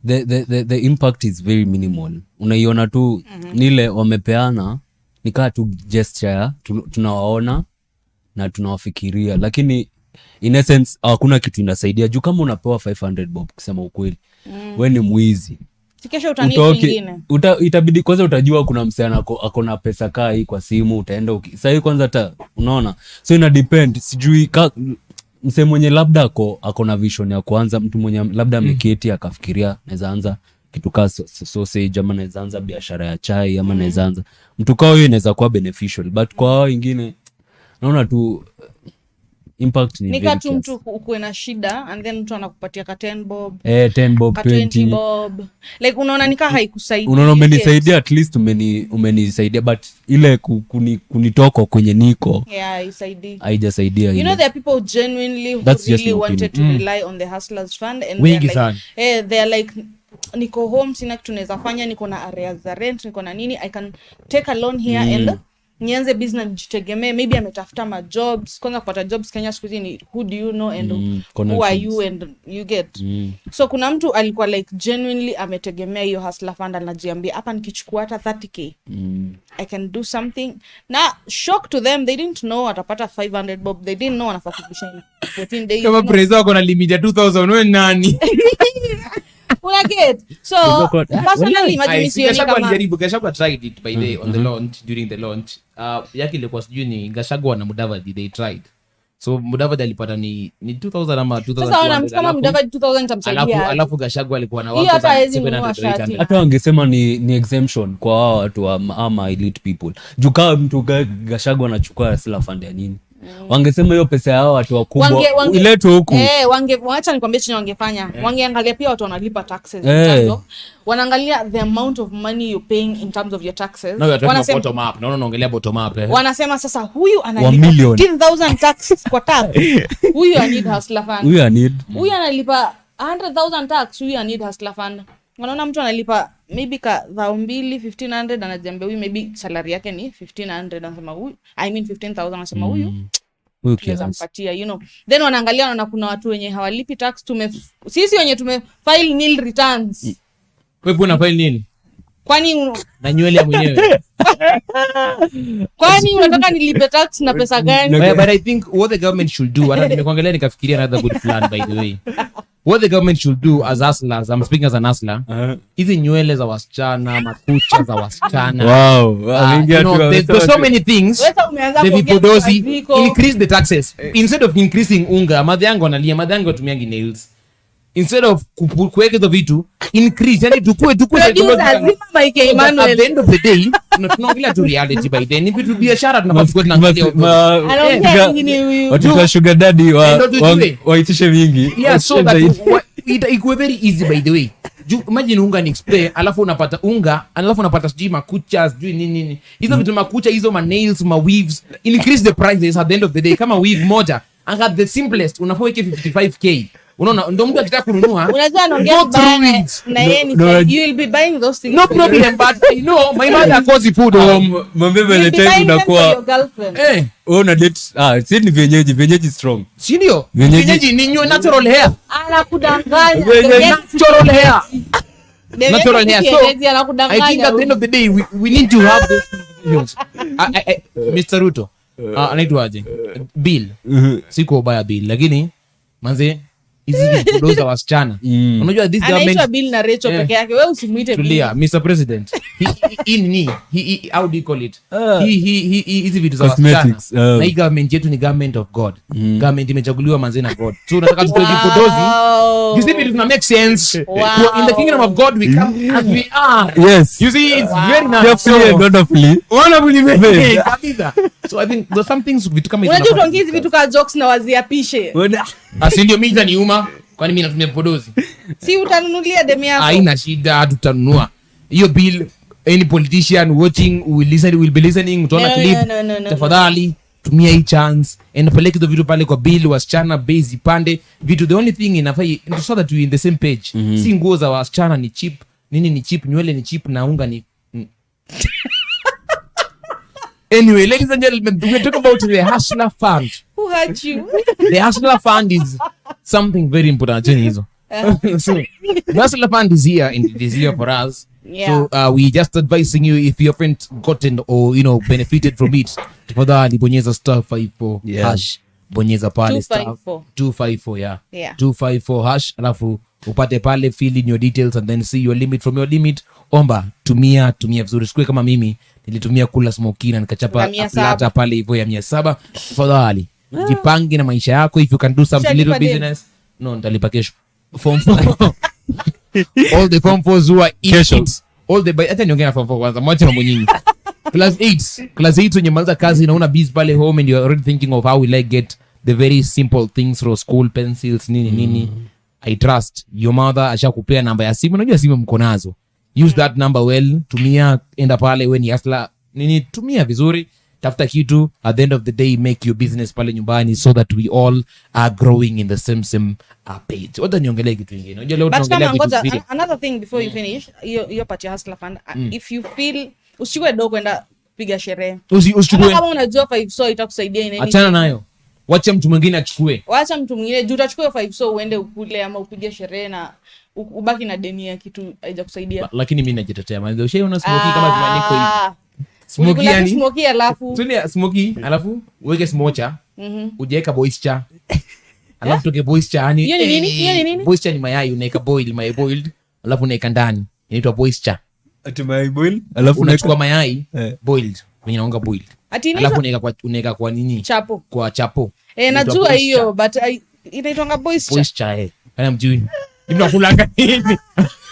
the impact is very minimal. Unaiona tu nile wamepeana nikaa tu gesture ya tunawaona na tunawafikiria, lakini in essence hakuna kitu inasaidia juu kama unapewa 500 bob kusema ukweli wewe ni mwizi. Sikesha utani mwingine. Itabidi kwanza utajua kuna msana ako na pesa kaa hii kwa simu, utaenda sasa hii kwanza hata unaona, so ina depend. Sijui mse mwenye labda ako na vision ya kwanza, mtu mwenye labda ameketi akafikiria naweza anza kitu kaa sausage ama naweza anza biashara ya chai ama naweza anza mtu kao, hiyo inaweza kuwa beneficial, but kwa hao wengine naona tu impact ni nika tu mtu ukuwe na shida and then mtu anakupatia ka 10 bob 10 bob 20 bob, like unaona nika haikusaidia. Unaona umenisaidia, at least umenisaidia, but ile kunitoko kwenye niko haijasaidia. You know there are people genuinely who really wanted to rely on the Hustlers Fund and they're like niko home, sina kitu naweza fanya, niko na areas za rent, niko na nini, I can take a loan here and nianze business nijitegemee. Maybe ametafuta ma jobs, kwanza kupata jobs Kenya siku hizi ni who do you know and who are you and you get. So kuna mtu alikuwa like genuinely ametegemea hiyo Hustler Fund, anajiambia hapa nikichukua hata 30k I can do something. Na shock to them, they didn't know atapata 500 bob, they didn't know wanafaa kubisha 14 days. Kama prezo wako na limit ya 2000 wewe nani? Una get? So personally imagine sioni kama Gachagua tried it by the on the launch, during the launch yake ilikuwa sijui ni Gachagua na Mudavadi they tried. So Mudavadi alipata ni 2000 ama 2000. Sasa wana kama Mudavadi 2000 tamsaidia. Alafu Gachagua alikuwa na wako 700. Hata wangesema ni exemption kwa hao watu ama elite people. Juu kama mtu Gachagua anachukua Hustler Fund ya nini? Wangesema hiyo pesa yao watu wakubwa iletwe huku. Waacha nikwambie chini wangefanya. Wangeangalia pia watu wanalipa taxes. Wanaangalia the amount of money you paying in terms of your taxes. Wanasema bottom up. Naona unaongelea bottom up. Wanasema sasa huyu analipa 15,000 tax kwa tax. Huyu I need Hustler Fund. Huyu analipa 100,000 tax. Huyu I need Hustler Fund. Wanaona mtu analipa maybe ka 2,1500 anajiambia huyu maybe salary yake ni 1,500, anasema huyu 15,000, anasema huyu kiampatia, you know. Then wanaangalia wanaona kuna watu wenye hawalipi tax, sisi wenye file nil returns. Wewe una file nil? Kwani na nywele ya mwenyewe? Kwani unataka nilipe tax na pesa gani? But I think what the government should do, hata nimekuangalia nikafikiria another good plan by the way. what the government should do as hustlers, I'm speaking as an hustler, hizi nywele za wasichana, makucha za wasichana, there's so many things. The vipodozi, increase the taxes. Instead of increasing unga, madhe yangu analia, madhe yangu atumiangi nails. Instead of kuweka hizo vitu, increase, yani tukue at the end of the day, tunaongelea tu reality by then. If it would be biashara tunafaa tunaangalia watu wa sugar daddy waitishe vingi. Yeah, so that it very easy by the way. Imagine unga ni explain, alafu unapata unga, alafu unapata sijui makucha, sijui nini. Hizo vitu makucha, hizo ma nails, ma weaves, increase the prices at the end of the day. Kama weave moja, and at the simplest, unafaa weke 55k. Unaona, ndo mtu akitaka kununua. Unajua anaongea na yeye ni you will be buying those things. No problem, but you know, my mother calls food. Mambe vile time unakuwa una date. Si ni venyeji strong. Si ndio? Venyeji ni natural hair. Anakudanganya. Natural hair. Natural hair. So, I think at the end of the day, we need to have those conversations. Mr. Ruto, anaitwaje? Bill. Siko ubaya Bill, lakini manze hizi vipodoza wasichana. Unajua this government anaitwa Bill na Rachel peke yake. Wewe usimuite Bill. Tulia, Mr. President. He how do you call it? Hizi vitu za wasichana. Na hii government yetu ni government of God. Government imechaguliwa manze na God. So unataka tutoe vipodozi. You see it make sense. In the kingdom of God we come as we are. Yes. You see it's very nice. Wonderfully made. So I think there's some things vitu kama hizo. Unajua tuongee hizi vitu kama jokes na waziapishe. Asi ndio mimi itaniuma kwani mimi natumia vipodozi. Si utanunulia demu yako. Haina shida tutanunua. Hiyo bill any politician watching will be listening utaona clip. Tafadhali tumia hii chance and peleke hizo vitu pale kwa bill wasichana base pande vitu. The only thing inafai so that we in the same page. Si nguo za wasichana ni cheap, nini ni cheap, nywele ni cheap na unga ni Anyway, ladies and gentlemen, we're talking about the Hustler Fund. Who hurt you? The Hustler Fund is something very important. So, the Hustler Fund is here and it is here for us. Yeah. So we just advising you if you haven't gotten or benefited from it. Tafadhali bonyeza *54 hash. Bonyeza pale 254 yeah. 254 hash alafu upate pale, fill in your details and then see your limit. From your limit omba tumia vizuri. Sikue kama mimi nilitumia kula smoky na nikachapa plata pale hivyo ya 700. Tafadhali jipange na maisha yako. If you can do something little business, no nitalipa kesho. Form 4 all the form 4s who are in it, all the hata niongea form 4 kwanza, mwache mambo nyingi. Class 8 wenye maliza kazi naona busy pale home and you are already thinking of how will I get the very simple things for school, pencils nini. I trust your mother ashakupea namba ya simu. Unajua simu mko nazo, use that number well. Tumia, enda pale when you hustler nini, tumia vizuri, tafuta kitu. At the end of the day make your business pale nyumbani so that we all are growing in the same page. Wata niongelee kitu kingine. Unajua leo tunaongelea kitu vile. Another thing before you finish your part ya Hustler Fund, if you feel usichukue dogo kwenda piga sherehe. Usichukue kama unajua 5 so itakusaidia nini. Achana nayo. Wacha mtu mwingine achukue. Wacha mtu mwingine juu utachukua 5 so uende ukule ama upige sherehe na ubaki na deni ya kitu haijakusaidia. Lakini mimi najitetea. Maana ushaona smoky kama zimaniko hivi. Smoky yani smoky alafu. Tulia smoky alafu uweke smocha. Ujeka moisture. Alafu toke moisture yani. Hiyo ni nini? Moisture ni mayai unaweka boiled. Alafu unaweka ndani. Inaitwa moisture. Ati mayai boiled. Alafu unachukua mayai boiled. Kwenye naonga boiled. Alafu unaweka kwa nini? Chapo. Kwa chapo. Najua hiyo but inaitwa moisture. Moisture Kana mjui. Hivi nakulanga hivi.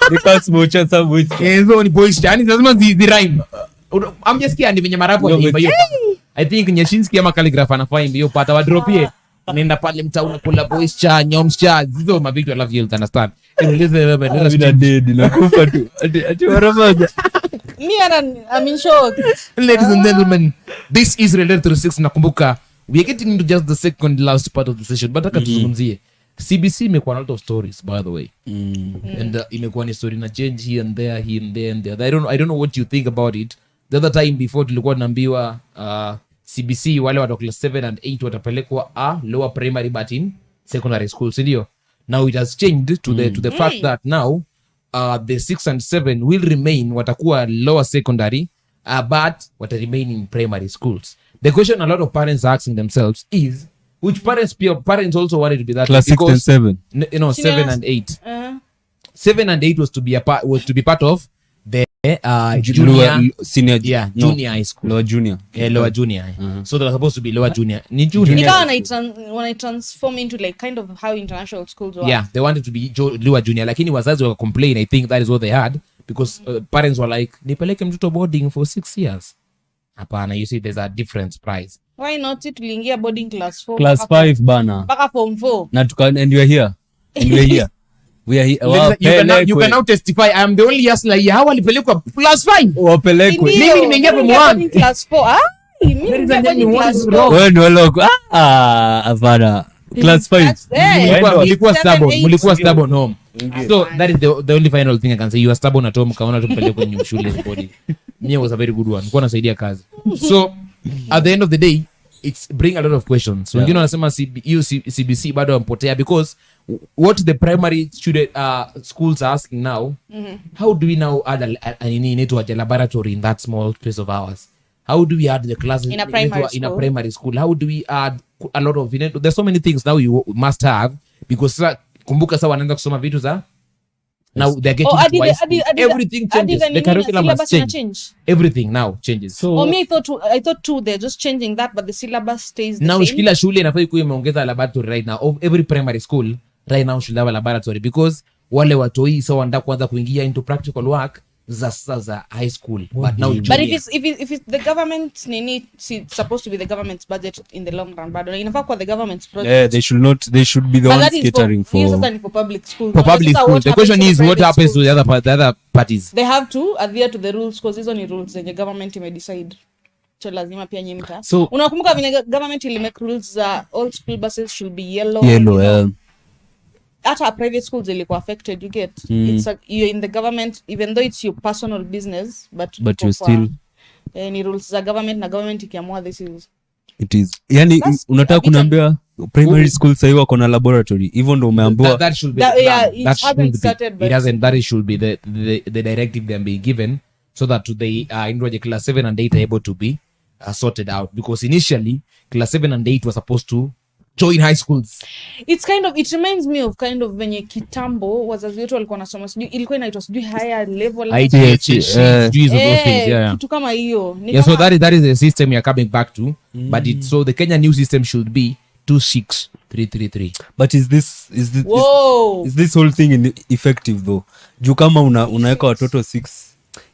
Because mocha sabuchi. Hizo ni moisture. Yani lazima zi rhyme. I'm just kidding venye marapo ni hiyo. I think Nyashinsky ama Calligraph anafaa hiyo pata wa drop here. Nenda pale mtaa unakula moisture, nyomscha. Hizo mavitu I love you understand. Bila dead na kufa tu. Ati waramoja. I'm in shock. Ladies and gentlemen, this is Related 36. Nakumbuka we are getting into just the second last part of the session, but nataka tuzungumzie CBC imekuwa a lot of stories by the way. And imekuwa ni story na change here and there. I don't know what you think about it. The other time before tulikuwa tunaambiwa CBC wale wa class 7 and 8 watapelekwa lower primary but in secondary school, ndio. Now it has changed to the fact that now the 6 and 7 will remain watakuwa lower secondary but wata remain in primary schools. The question a lot of parents are asking themselves is which parents also wanted to be that Class 6 and 7. 7 and 8. 7 and 8 was to be part of the junior Senior. junior high school. Lower junior. Lower junior. So they were supposed to be lower junior. Ni junior. When I transform into like kind of how international schools work. Yeah, they wanted to be lower junior. Lakini wazazi were complain. I think that is what they had because parents were like, nipeleke mtoto boarding for 6 years. Hapana, you see there's a different price. Why not tuliingia boarding class 4? Class 5 bana. Mpaka form 4. And you are here. And we are here. We are here. You can now testify. I am the only hustler here. How walipelekwa class 5? Wapelekwe. Mimi nimeingia form 1. Class 4. Mimi nimeingia class 4. Wewe ni waloko. Hapana. Class 5. Mulikuwa stubborn home. So that is the only final thing I can say. You are stubborn at home. Kaona tupelekwe kwenye shule body. Mimi was a very good one. Nilikuwa nasaidia kazi. So at the end of the day, it's bring a lot of questions. So wengine wanasema CBC bado wampotea because what the primary student schools are asking now, how do we now add a laboratory in that small space of ours? How do we add the classes in a primary school? How do we add a lot of there's so many things now you must have because kumbuka sasa wanaanza kusoma vitu za now they're getting everything changes. The curriculum must change. Everything now changes. So me I thought too they're just changing that but the syllabus stays the now same. Kila shule inafaa ikuwe imeongeza laboratory right now. Of every primary school right now should have a laboratory because wale watoi so wanataka kuanza kuingia into practical work za high school but now but if it's the government it's supposed to be the government's budget in the long run but inafaa kwa the government's project. They should be the ones catering for public schools. For public schools the question is what happens to the other parties. They have to adhere to the rules because hizo ni rules zenye government imedecide. So lazima pia nyimta. So unakumbuka vile government ili make rules za all school buses should be yellow. Hata private schools ilikuwa affected, you get. It's like you're in the government even though it's your personal business but you still ni rules za government na government ikiamua this is it is yani unataka kuniambia primary school sasa hiyo wako na laboratory hivyo ndo umeambiwa that should be that should be the directive they are being given so that they in class 7 and 8 are able to be sorted out because initially class 7 and 8 were supposed to join high schools. It reminds me of kind of venye kitambo wazazi wetu walikuwa nasoma sijui ilikuwa inaitwa sijui higher level kitu kama hiyo. So that is the system you are coming back to but so the Kenya new system should be 26333. But is this whole thing effective though? Juu kama unaweka watoto 6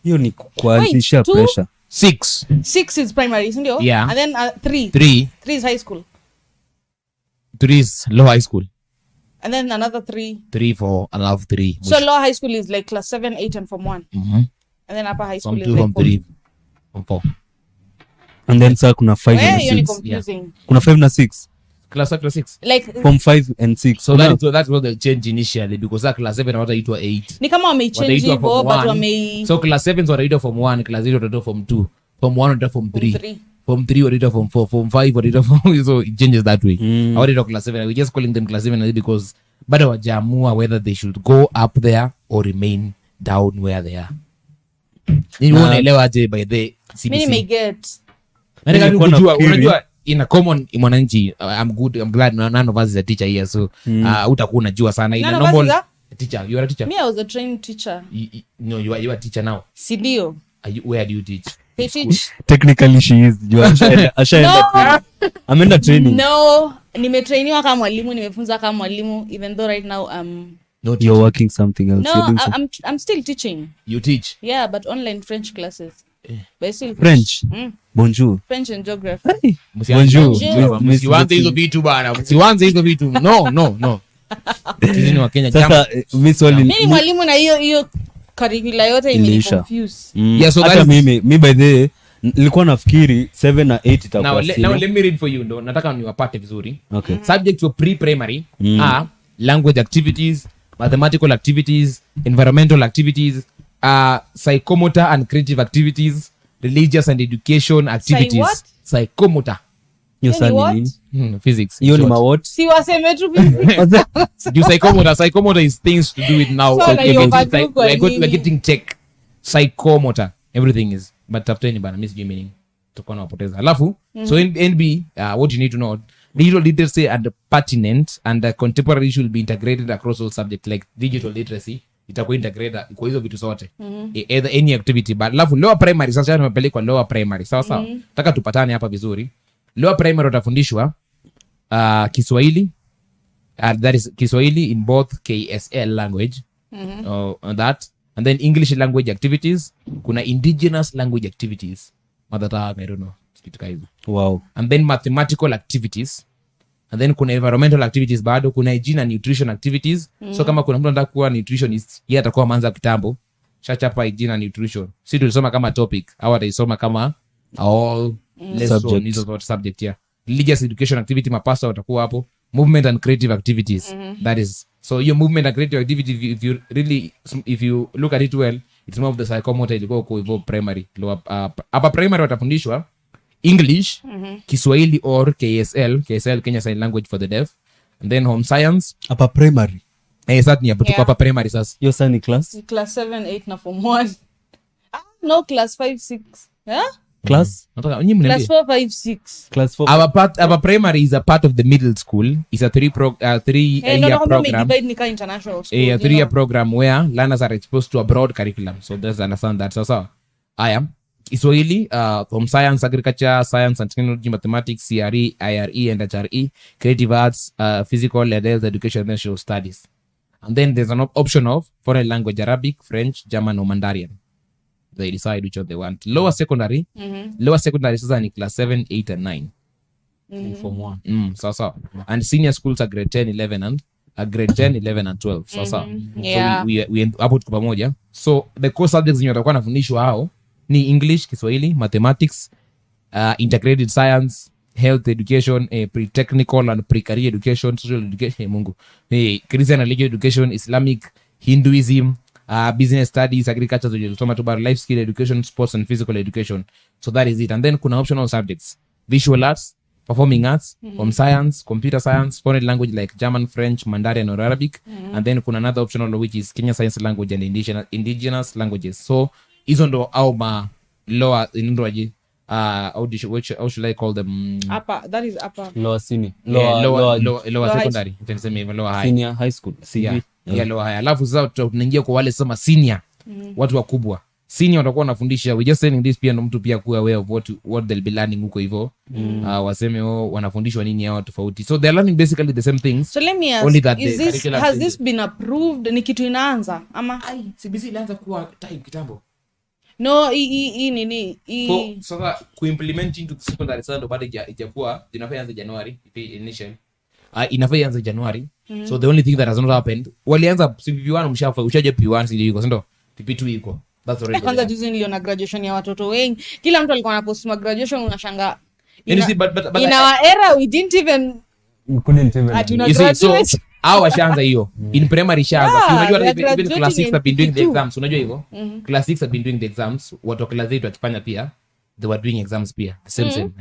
hiyo ni kuanzisha pressure. 6 is primary, isn't it? Yeah. And then 3 is high school. 3 is low high school. And then another 3. 3 for another 3. So low high school is like class 7, 8 and form 1. And then upper high school from is 2, like from 3, from 4. And then sir kuna 5 and 6. You're confusing. Yeah. Kuna 5 na 6. Class 6. Like from 5 and 6. So that's what they change initially because class 7 wataitwa 8. Ni kama wamechange hivyo but so class 7 wataitwa form 1, class 8 wataitwa form 2, form 1 wataitwa form 3. Form 3 wataitwa form 4, form 5 wataitwa form so it changes that way. Wataitwa class 7. We just calling them class 7 because bado wajaamua whether they should go up there or remain down where they are. Ni unaelewa aje by the CBC? Mimi may get. Unajua in a common mwananchi I'm glad none of us is a teacher here so utakuwa unajua sana in a normal teacher. You are a teacher? Me I was a trained teacher. No, you are a teacher now. Sidio. Where do you teach? They teach. Technically she is. Ameenda training. No, nimetrainiwa kama mwalimu, nimefunza kama mwalimu even though right now you're working something else. No, I'm still teaching. You teach? Yeah, but online French classes. But still French. Bonjour. French and geography. Hey. Bonjour. Msianze hizo vitu bana. Msianze hizo vitu. No. Sisi ni wa Kenya. Sasa mimi mwalimu na hiyo curriculum yote imeniconfuse. Yeah, so hata mimi by the way nilikuwa nafikiri 7 na 8 itakuwa sawa. Now let me read for you ndo nataka niwapate vizuri. Okay. Subjects for pre-primary are language activities, mathematical activities, environmental activities, psychomotor and creative activities, religious and education activities. Psychomotor. Physics. Hiyo ni what? Si waseme tu psychomotor is things to do with now. So we're getting check. Psychomotor. Everything is. But after any bana, miss you meaning. Tukona wapoteza. Alafu, so in NB, what you need to know, digital literacy and pertinent and contemporary issue will be integrated across all subjects like digital literacy itakuwa integrated kwa hizo vitu zote either any activity. But alafu lower primary sasa tumepelekwa lower primary sawa nataka tupatane hapa vizuri. Lower primary watafundishwa Kiswahili, that is Kiswahili in both KSL language that, and then English language activities, kuna indigenous language activities, mother tongue, I don't know, wow, and then mathematical activities, and then kuna environmental activities, bado kuna hygiene and nutrition activities. So kama kuna mtu anataka kuwa nutritionist, yeye atakuwa manza kitambo shachapa hygiene and nutrition, si tulisoma kama topic au ataisoma kama all lesson hizo zote subject ya religious education activity, mapasta watakuwa hapo. Movement and creative activities, that is, so your movement and creative activity, if you look at it well, it's more of the psychomotor ilikuwa kwa hivyo primary. Upper primary watafundishwa English, Kiswahili or KSL, Kenya Sign Language for the Deaf, and then home science. Upper primary Sasa hapo tuko upper primary sasa. Hiyo sasa ni class 7 8 na form 1. No, class 5 6. Yeah? Class Class 4 5 6. Class 4. Our primary is a part of the middle school. It's a 3 year program. International school, A 3 year program where learners are exposed to a broad curriculum. So let's understand that. So I am Kiswahili, home science, agriculture, science and technology, mathematics, CRE, IRE and HRE, creative arts, physical and health education and social studies. And then there's an option of foreign language, Arabic, French, German or Mandarin. They decide which one they want. Lower secondary sasa ni class 7 8 and 9 form 1 so and senior schools are grade 10 11 and grade 10 11 and 12 so so we hapo tuko pamoja. So the core subjects zenye watakuwa nafundishwa hao ni English, Kiswahili, mathematics, integrated science, health education, pre-technical and pre-career education, social education, Christian and religious education, Islamic, Hinduism, business studies, agriculture, life skill education, sports and physical education. So that is it. And then kuna optional subjects: visual arts, performing arts, home science, computer science, foreign language like German, French, Mandarin or Arabic. And then kuna another optional which is Kenya Science Language and indigenous languages. So hizo ndo au ma lower indoaje how should I call them? Upper, that is upper. Lower senior. Lower secondary. Niseme hivyo lower high. Senior high school. Yeah, lower high. Alafu sasa tunaingia kwa wale sema senior. Watu wakubwa. Senior watakuwa wanafundisha. We just saying this pia ndo mtu pia kuwa aware of what they'll be learning huko hivyo. Waseme wanafundishwa nini hao tofauti. So they're learning basically the same things. So let me ask, has this been approved? Ni kitu inaanza ama CBC ilianza kuwa time kitambo. No, nini sasa kuimplement into secondary sasa ndo bado ijakuwa inafaa ianze January initial. Inafaa ianze January. So the only thing that has not happened, walianza PP1 mshafa ushaje PP1 ndio iko ndio PP2 iko. That's already. Kwanza juzi niliona graduation ya watoto wengi. Kila mtu alikuwa anapost graduation, unashanga. In our era we didn't even so washaanza hiyo in primary shaanza. Unajua even class 6 have been doing the exams, unajua hivyo class 6 have been doing the exams, watu class 8 wakifanya pia they were doing exams pia the same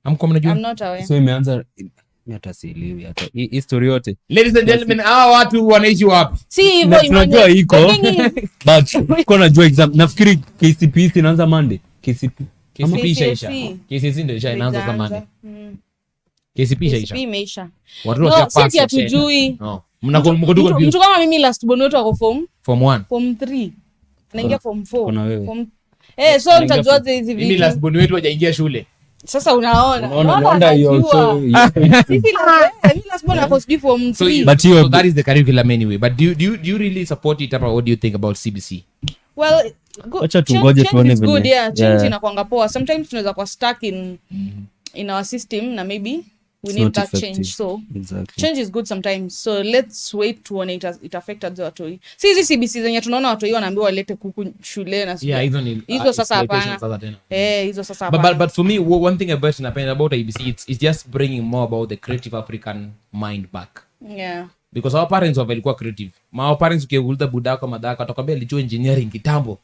I'm not aware. So imeanza hata sielewi hata hii story yote. Ladies and gentlemen, hawa watu wanaishi wapi? Si hivyo tunajua iko but kwa najua exam nafikiri KCPE inaanza Monday. KCPE ishaisha. KCSE ndio inaanza za Monday. KCPE imeisha. Watu washapass hatujui. Mtu kama mimi last born wetu wako form 1 form 3 naingia form 4 so nitajua hizi vitu. Mimi last born wetu hajaingia shule. Sasa unaona hiyo so sisi last born hapo sijui form 3 but so that is the curriculum anyway. But do you really support it or what do you think about CBC? Well, acha tungoje tuone vile. Good, change inakuanga poa. Sometimes tunaweza kuwa stuck in our system na maybe we need that change. So change is good sometimes. So let's wait to when it affected watu. Si hizi CBC zenye tunaona watu wanaambiwa walete kuku shule na hizo sasa hapana. Hizo sasa hapana. But for me one thing about IBC it's just bringing more about the creative African mind back. Yeah. Because our parents walikuwa creative. Our parents ukiuliza budaka madaka atakwambia alijua engineering kitambo.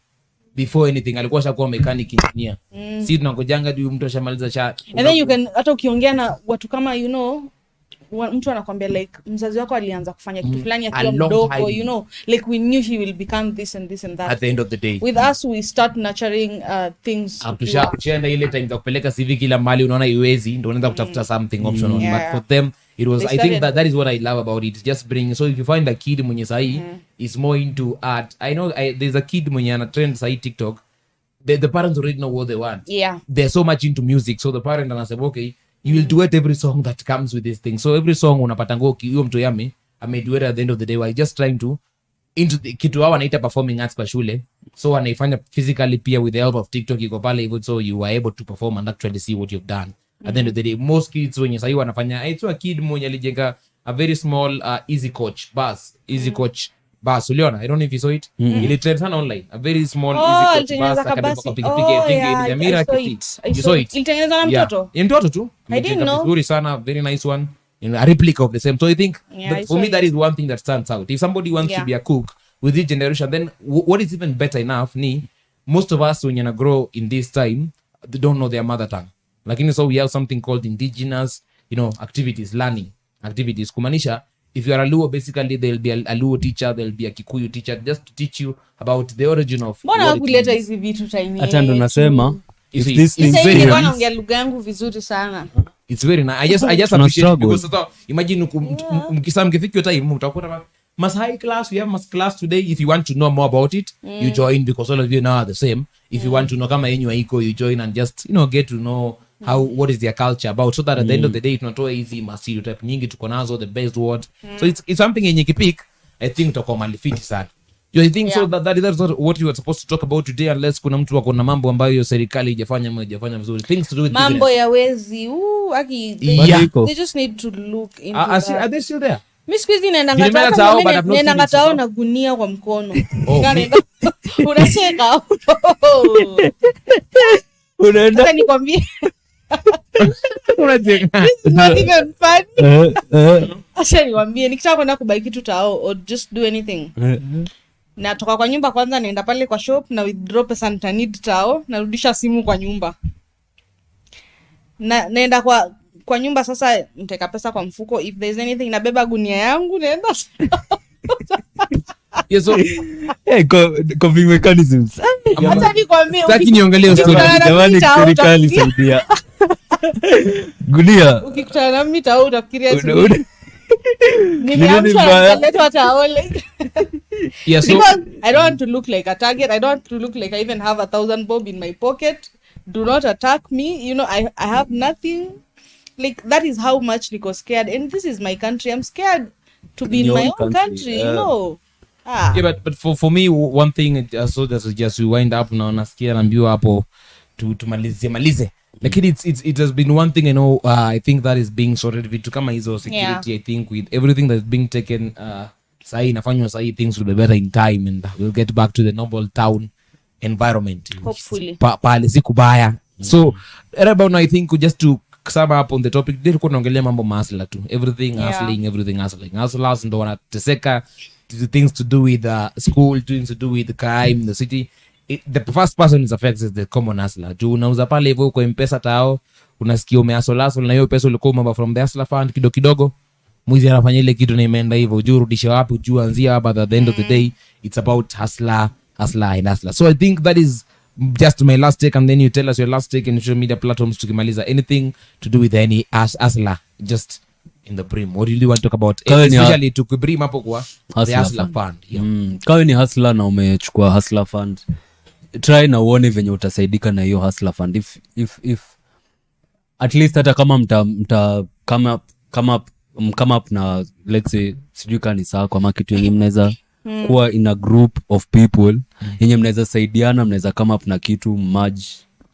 Before anything alikuwa shakuwa mechanic engineer. Si tunangojanga ndio mtu ashamaliza and then you can hata ukiongea na watu kama mtu anakwambia like mzazi wako alianza kufanya kitu fulani akiwa mdogo, you know, like we knew he will become this and this and that. At the end of the day, with us we start nurturing things. Tushaenda ile time za kupeleka CV kila mahali, unaona iwezi, ndio unaanza kutafuta something optional. But for them it was, I think that is what I love about it. Just bring, so if you find a kid mwenye sahi is more into art, I know there's a kid mwenye ana trend sahi TikTok, the parents already know what they want. They're so much into music, so the parent anasema okay, you will duet every song that comes with this thing. So every song unapata ngo hiyo mtu yame ameduet at the end of the day, while just trying to into the kitu hao wanaita performing arts kwa shule, so anaifanya physically pia with the help of TikTok iko pale hivyo, so you are able to perform and actually see what you've done. At the end of the day, most kids wenye sahi wanafanya, it's a kid mwenye alijenga a very small easy coach bus, uliona, I don't know if you saw it. Ili trend sana online, a very small easy coach bus akabeba kwa pikipiki ya Jamira Kiti. You saw it? Ilitengenezwa na mtoto? Yeah, mtoto tu. I didn't know. Vizuri sana, very nice one. A replica of the same. So I think for me that is one thing that stands out. If somebody wants to be a cook with this generation, then what is even better enough ni most of us when you grow in this time, they don't know their mother tongue. Lakini so we have something called indigenous, you know, activities, learning activities. Kumanisha, if you are a Luo, basically there'll be a Luo teacher, there'll be a Kikuyu teacher, just to teach you about the origin of. Mbona wakuleta hizi vitu tiny? Hata ndo nasema if this thing very nice. Naongea lugha yangu vizuri sana. It's very nice. I just appreciate it because imagine mkisam mkifiki your time mtakuta mas high class, we have mas class today. If you want to know more about it, you join, because all of you now are the same. If you want to know kama yenyu haiko, you join and just, you know, get to know what is their culture about, so that at the end of the day tunatoa easy stereotype nyingi tuko nazo, the best word. So it's something yenye kipik, I think utakuwa malifiti sana. I think so that's what you were supposed to talk about today, unless kuna mtu wako na mambo ambayo serikali haijafanya vizuri, things to do with mambo business. Ya wezi they just need to look into that. Are they still there? Mimi siku hizi naenda ngatao na gunia kwa mkono. Unacheka. Unaenda nikwambie. Unacheka. It's not even funny. Acha nikwambie, nikitaka kwenda kubai kitu tao or just do anything. Natoka kwa nyumba kwanza, naenda pale kwa shop na withdraw pesa nitanid tao, narudisha simu kwa nyumba. Naenda kwa nyumba sasa, niteka pesa kwa mfuko, if there's anything nabeba gunia yangu naenda. Yes, so coping mechanisms. Hata nikwambie, sitaki niongelee story jamani, serikali saidia. Gunia ukikutana na mimi tao utafikiria nimeamsha taole. Yes, so I don't want to look like a target. I don't want to look like I even have 1,000 bob in my pocket. Do not attack me. You know, I have nothing. Like, that is how much niko scared. And this is my country. I'm scared to be in my own country, you know. Yeah, but for me, one thing, so that's just we wind up na nasikia naambiwa hapo tumalize. Like it has been one thing, you know, I think that is being sorted vitu kama hizo security. I think with everything that's being taken sahi inafanywa sahi, things will be better in time and we'll get back to the normal town environment, hopefully. Pale si kubaya. So right about now, I think just to sum up on the topic, ndio tulikuwa tunaongelea mambo masla tu, everything hustling. Hustlers ndo wanateseka, things to do with school, things to do with crime, the city. The first person is affected is the common hustler. Juu unauza pale hivyo kwa M-Pesa tao, unasikia umeasol na hiyo pesa ulikuwa umeba from the hustler fund kidogo, mwizi anafanya ile kitu na imeenda hivyo, juu rudisha wapi, juu anzia hapa. At the end of the day, it's about hustler. So I think that is just my last take, and then you tell us your last take in social media platforms tukimaliza. Anything to do with any hustler, just in the brim, what do you want to talk about, especially to brim hapo kwa the hustler fund. Kawe ni hustler na umechukua hustler fund, try na uone venye utasaidika na hiyo hustler fund. If at least hata kama mta come up na, let's say, sijui kani saa kwa kitu yenye mnaweza kuwa in a group of people yenye mnaweza saidiana, mnaweza come up na kitu merge.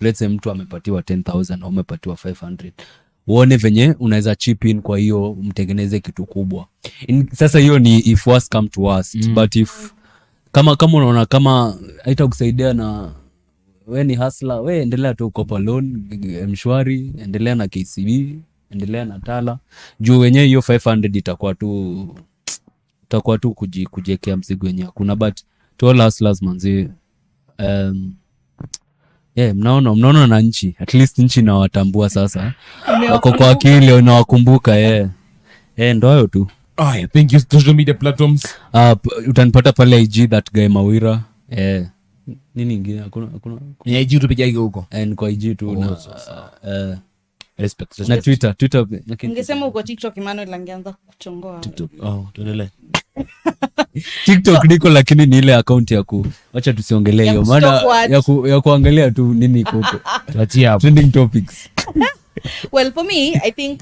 Let's say mtu amepatiwa 10,000 au umepatiwa 500, uone venye unaweza chip in, kwa hiyo mtengeneze kitu kubwa. Sasa hiyo ni if worst come to worst. But if kama unaona kama haitakusaidia na we ni hustler, we endelea tu kukopa loan Mshwari, endelea na KCB, endelea na Tala, juu wenyewe hiyo 500 itakuwa tu kujiekea mzigo wenyewe kuna. But to all hustlers manzi, mnaona na nchi, at least nchi na watambua sasa, wako kwa akili na wakumbuka. ndo hayo tu. Thank you. Social media platforms Utanipata pale IG that guy Mawira. Nini ingine? Hakuna ni IG tu peke yake huko. And kwa IG tu na respect. na Twitter Ningesema uko TikTok Emmanuel angeanza kuchongoa. TikTok. Tuendelee. TikTok niko, lakini ni ile account ya acha tusiongelee hiyo, maana ya kuangalia tu nini iko huko. Tuachie hapo. Trending topics. Well, for me, I think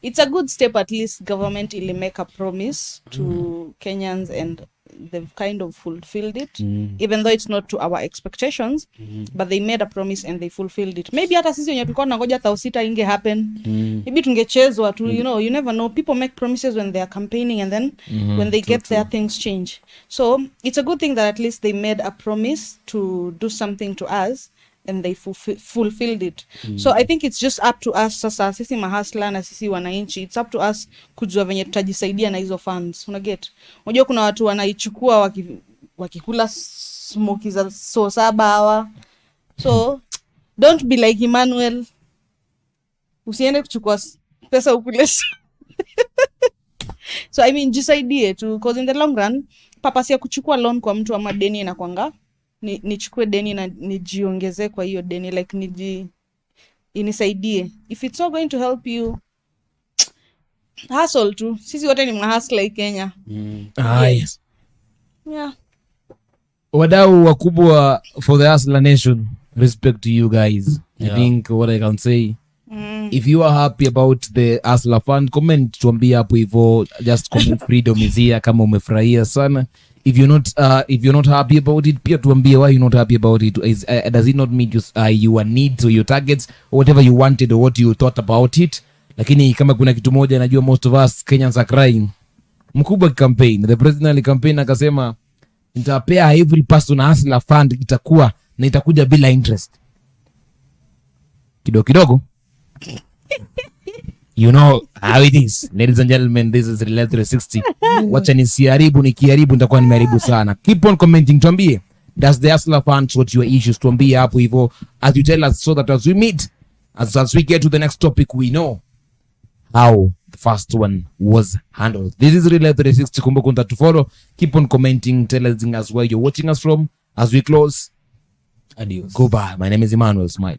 it's a good step. At least government will make a promise to Kenyans, and they've kind of fulfilled it, even though it's not to our expectations, but they made a promise and they fulfilled it. Maybe hata sisi wenye tulikuwa tunangoja 6,000 inge happen, maybe tungechezwa tu, you never know. People make promises when they are campaigning, and then when they get there, things change. So it's a good thing that at least they made a promise to do something to us, and they fulfilled it. So I think it's just up to us sasa, sisi mahasla na sisi wananchi, it's up to us kujua venye tutajisaidia na hizo funds. Unaget, unajua kuna watu wanaichukua wakikula smoki za so 7 hawa. So don't be like Emmanuel, usiende kuchukua pesa ukule. So I mean, jisaidie tu, because in the long run purpose ya kuchukua loan kwa mtu ama deni inakwanga nichukue deni na nijiongeze kwa hiyo deni, like inisaidie. If it's not going to help you, hustle tu. Sisi wote ni mahasla like Kenya. Yes. Yeah. Wadau wakubwa for the Hustler Nation, respect to you guys. I think what I can say, if you are happy about the Hustler Fund, comment tuambie hapo hivyo, just comment freedom is here kama umefurahia sana. If you're not happy about it, pia tuambie why you're not happy about it. Does it not meet your needs or your targets or whatever you wanted or what you thought about it? Lakini kama kuna kitu moja najua most of us Kenyans are crying. Mkubwa campaign, the president campaign akasema nitapea every person Hustler Fund itakuwa na itakuja bila interest. Kidogo. You know how it is. Ladies and gentlemen, this is Relay 360. Wacha nikiharibu nitakuwa nimeharibu sana. Keep on commenting, tuambie, does the Hustler Fund sort your issues? Tuambie hapo hivyo as you tell us, so that as we meet, as we get to the next topic, we know how the first one was handled. This is Relay 360. Kumbuka to follow. Keep on commenting, telling us where you're watching us from. As we close, adios. Goodbye. My name is Emmanuel Smile.